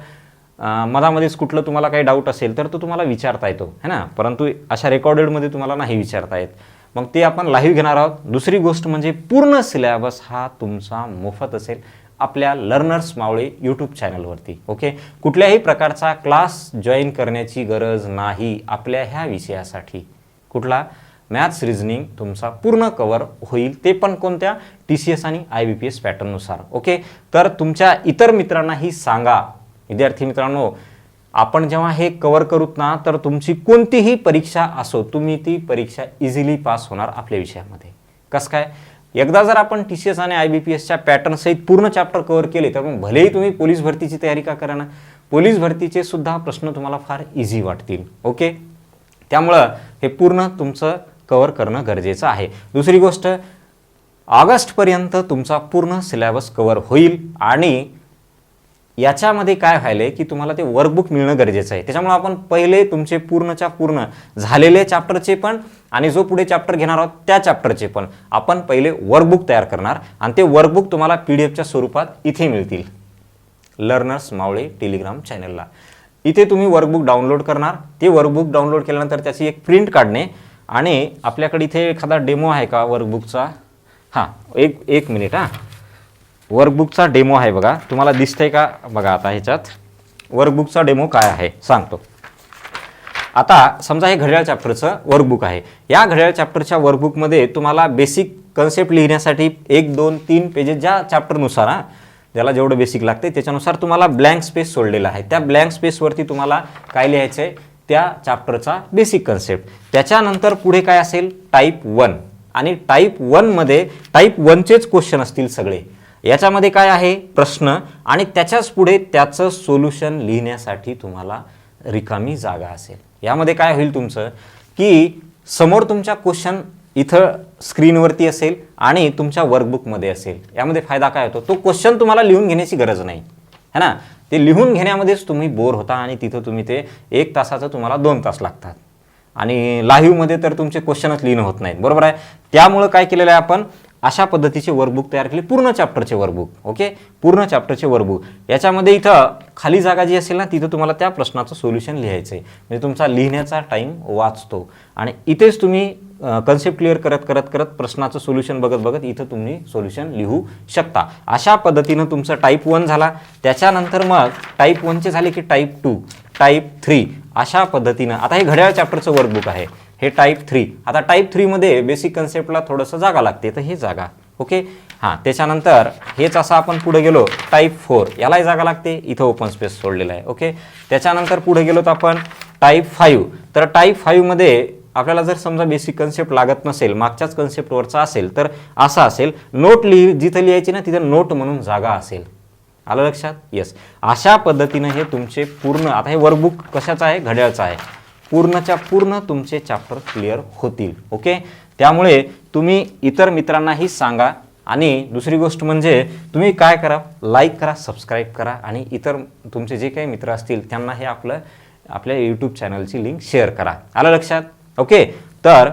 मधामध्येच कुठलं तुम्हाला काही डाऊट असेल तर तो तुम्हाला विचारता येतो है ना, परंतु अशा रेकॉर्डेडमध्ये तुम्हाला नाही विचारता येत. मग ते आपण लाईव्ह घेणार आहोत. दुसरी गोष्ट म्हणजे पूर्ण सिलेबस हा तुमचा मोफत असेल आपल्या लर्नर्स मावळे यूट्यूब चॅनलवरती. ओके, कुठल्याही प्रकारचा क्लास जॉईन करण्याची गरज नाही आपल्या ह्या विषयासाठी. कुठला मॅथ्स रिझनिंग तुमचा पूर्ण कव्हर होईल, ते पण कोणत्या TCS आणि IBPS पॅटर्ननुसार. ओके, तर तुमच्या इतर मित्रांनाही सांगा. विद्यार्थी मित्रांनो, आपण जेव्हा हे कव्हर करूत ना, तर तुमची कोणतीही परीक्षा असो, तुम्ही ती परीक्षा इझिली पास होणार आपल्या विषयामध्ये. कसं काय, एकदा जर आपण TCS आणि IBPSच्या पॅटर्न सहित पूर्ण चॅप्टर कव्हर केले तर मग भलेही तुम्ही पोलीस भरतीची तयारी का करा ना, पोलीस भरतीचे सुद्धा प्रश्न तुम्हाला फार इझी वाटतील. ओके, त्यामुळं हे पूर्ण तुमचं कव्हर करणं गरजेचं आहे. दुसरी गोष्ट, ऑगस्टपर्यंत तुमचा पूर्ण सिलेबस कव्हर होईल, आणि याच्यामध्ये काय व्हायलंय की तुम्हाला ते वर्कबुक मिळणं गरजेचं आहे. त्याच्यामुळे आपण पहिले तुमचे पूर्णच्या पूर्ण झालेले चॅप्टरचे पण, आणि जो पुढे चॅप्टर घेणार आहोत त्या चॅप्टरचे पण आपण पहिले वर्कबुक तयार करणार, आणि ते वर्कबुक तुम्हाला PDF स्वरूपात इथे मिळतील लर्नर्स मावळे टेलिग्राम चॅनलला. इथे तुम्ही वर्कबुक डाउनलोड करणार. ते वर्कबुक डाउनलोड केल्यानंतर त्याची एक प्रिंट काढणे आणि आपल्याकडे इथे एखादा डेमो आहे का वर्कबुकचा? हां, एक मिनिट. वर्कबुकचा डेमो आहे बघा, तुम्हाला दिसतंय का बघा. आता ह्याच्यात वर्कबुकचा डेमो काय आहे सांगतो. आता समजा हे घड्याळ चॅप्टरचं वर्कबुक आहे. या घड्याळ चॅप्टरच्या वर्कबुकमध्ये तुम्हाला बेसिक कन्सेप्ट लिहिण्यासाठी 1, 2, 3 पेजेस ज्या चॅप्टरनुसार ज्याला जेवढं बेसिक लागते त्याच्यानुसार तुम्हाला ब्लँक स्पेस सोडलेला आहे. त्या ब्लँक स्पेसवरती तुम्हाला काय लिहायचं आहे? त्या चॅप्टरचा बेसिक कन्सेप्ट. त्याच्यानंतर पुढे काय असेल? टाईप 1. आणि टाईप 1मध्ये टाईप 1चेच क्वेश्चन असतील सगळे. याच्यामध्ये काय आहे? प्रश्न, आणि त्याच्याच पुढे त्याचं सोल्युशन लिहिण्यासाठी तुम्हाला रिकामी जागा असेल. यामध्ये काय होईल तुमचं की समोर तुमच्या क्वेश्चन इथं स्क्रीनवरती असेल आणि तुमच्या वर्कबुकमध्ये असेल. यामध्ये फायदा काय होतो? तो क्वेश्चन तुम्हाला लिहून घेण्याची गरज नाही है ना. ते लिहून घेण्यामध्येच तुम्ही बोर होता आणि तिथं तुम्ही ते 1 तासाचं तुम्हाला 2 तास लागतात. आणि लाईव्हमध्ये तर तुमचे क्वेश्चनच लिहिणं होत नाहीत, बरोबर आहे. त्यामुळं काय केलेलं आहे आपण? अशा पद्धतीचे वर्कबुक तयार केले, पूर्ण चॅप्टरचे वर्कबुक. ओके, पूर्ण चॅप्टरचे वर्कबुक. याच्यामध्ये इथं खाली जागा जी असेल ना, तिथं तुम्हाला त्या प्रश्नाचं सोल्युशन लिहायचं आहे. म्हणजे तुमचा लिहिण्याचा टाईम वाचतो. आणि इथेच तुम्ही कन्सेप्ट क्लिअर करत प्रश्नाचं सोल्युशन बघत इथं तुम्ही सोल्युशन लिहू शकता. अशा पद्धतीनं तुमचं टाईप 1 झाला. त्याच्यानंतर मग टाईप 1चे झाले की टाईप 2, टाईप 3 अशा पद्धतीनं. आता हे घड्याळ चॅप्टरचं वर्कबुक आहे, हे टाईप 3. आता टाईप 3मध्ये बेसिक कन्सेप्टला थोडंसं जागा लागते, तर हे जागा. ओके, हां. त्याच्यानंतर हेच असं आपण पुढे गेलो टाईप 4, यालाही जागा लागते, इथं ओपन स्पेस सोडलेला आहे. ओके, त्याच्यानंतर पुढे गेलो तर आपण टाईप 5. तर टाईप 5मध्ये आपल्याला जर समजा बेसिक कन्सेप्ट लागत नसेल, मागच्याच कन्सेप्टवरचा असेल, तर असं असेल नोट जिथं लिहायची ना तिथं नोट म्हणून जागा असेल. आलं लक्षात? येस. अशा पद्धतीनं हे तुमचे पूर्ण, आता हे वर्कबुक कशाचं आहे? घड्याळचं आहे. पूर्णच्या पूर्ण तुमचे चॅप्टर क्लिअर होतील. ओके, त्यामुळे तुम्ही इतर मित्रांनाही सांगा. आणि दुसरी गोष्ट म्हणजे तुम्ही काय करा? लाईक करा, सबस्क्राईब करा आणि इतर तुमचे जे काही मित्र असतील त्यांना हे आपल्या यूट्यूब चॅनलची लिंक शेअर करा. आलं लक्षात? ओके, तर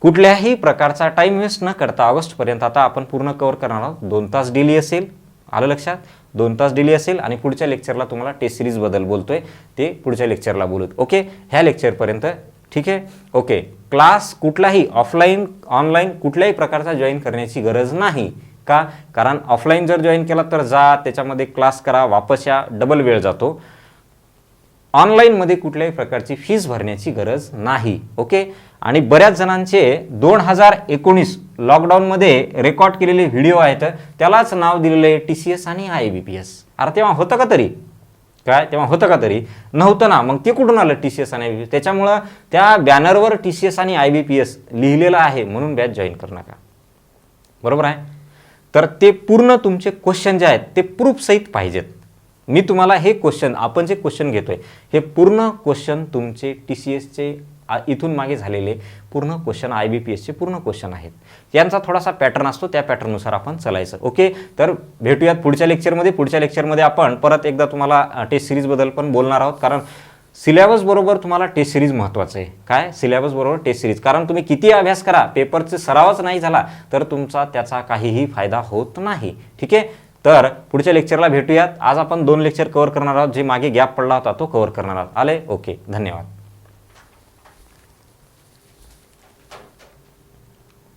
कुठल्याही प्रकारचा टाईम वेस्ट न करता ऑगस्टपर्यंत आता आपण पूर्ण कव्हर करणार आहोत. 2 तास डेली असेल. आलं लक्षात? 2 तास डेली असेल. आणि पुढच्या लेक्चरला तुम्हाला टेस्ट सिरीजबद्दल बोलतोय, ते पुढच्या लेक्चरला बोलूत. ओके, ह्या लेक्चरपर्यंत ठीक आहे. ओके, क्लास कुठलाही ऑफलाईन ऑनलाईन कुठल्याही प्रकारचा जॉईन करण्याची गरज नाही. का? कारण ऑफलाईन जर जॉईन केला तर त्याच्यामध्ये क्लास करा, वापस या, डबल वेळ जातो. ऑनलाईनमध्ये कुठल्याही प्रकारची फीस भरण्याची गरज नाही. ओके, आणि बऱ्याच जणांचे 2019 लॉकडाऊनमध्ये रेकॉर्ड केलेले व्हिडिओ आहेत, त्यालाच नाव दिलेलं आहे TCS आणि IBPS. अरे तेव्हा होतं का तरी? काय तेव्हा होतं का तरी? नव्हतं ना. मग ते कुठून आलं TCS आणि IBPS? त्याच्यामुळं त्या बॅनरवर TCS आणि IBPS लिहिलेलं आहे म्हणून बॅच जॉईन करू नका, बरोबर आहे. तर ते पूर्ण तुमचे क्वेश्चन जे आहेत ते प्रूफसहित पाहिजेत. मी तुम्हाला हे क्वेश्चन, आपण जे क्वेश्चन घेतोय हे पूर्ण क्वेश्चन तुमचे TCSचे इथून मागे झालेले पूर्ण क्वेश्चन, IBPSचे पूर्ण क्वेश्चन आहेत. यांचा थोडासा पॅटर्न असतो, त्या पॅटर्ननुसार आपण चालायचं. ओके, तर भेटूयात पुढच्या लेक्चरमध्ये. पुढच्या लेक्चरमध्ये आपण परत एकदा तुम्हाला टेस्ट सिरीजबद्दल पण बोलणार आहोत. कारण सिलेबस बरोबर तुम्हाला टेस्ट सिरीज महत्त्वाचं आहे. काय? सिलेबस बरोबर टेस्ट सिरीज. कारण तुम्ही किती अभ्यास करा, पेपरचे सरावच नाही झाला तर तुमचा त्याचा काहीही फायदा होत नाही. ठीक आहे, तर पुढच्या लेक्चरला भेटूयात. आज आपण 2 लेक्चर कव्हर करणार आहोत. जे मागे गॅप पडला होता तो कव्हर करणार आहोत. आले? ओके, धन्यवाद.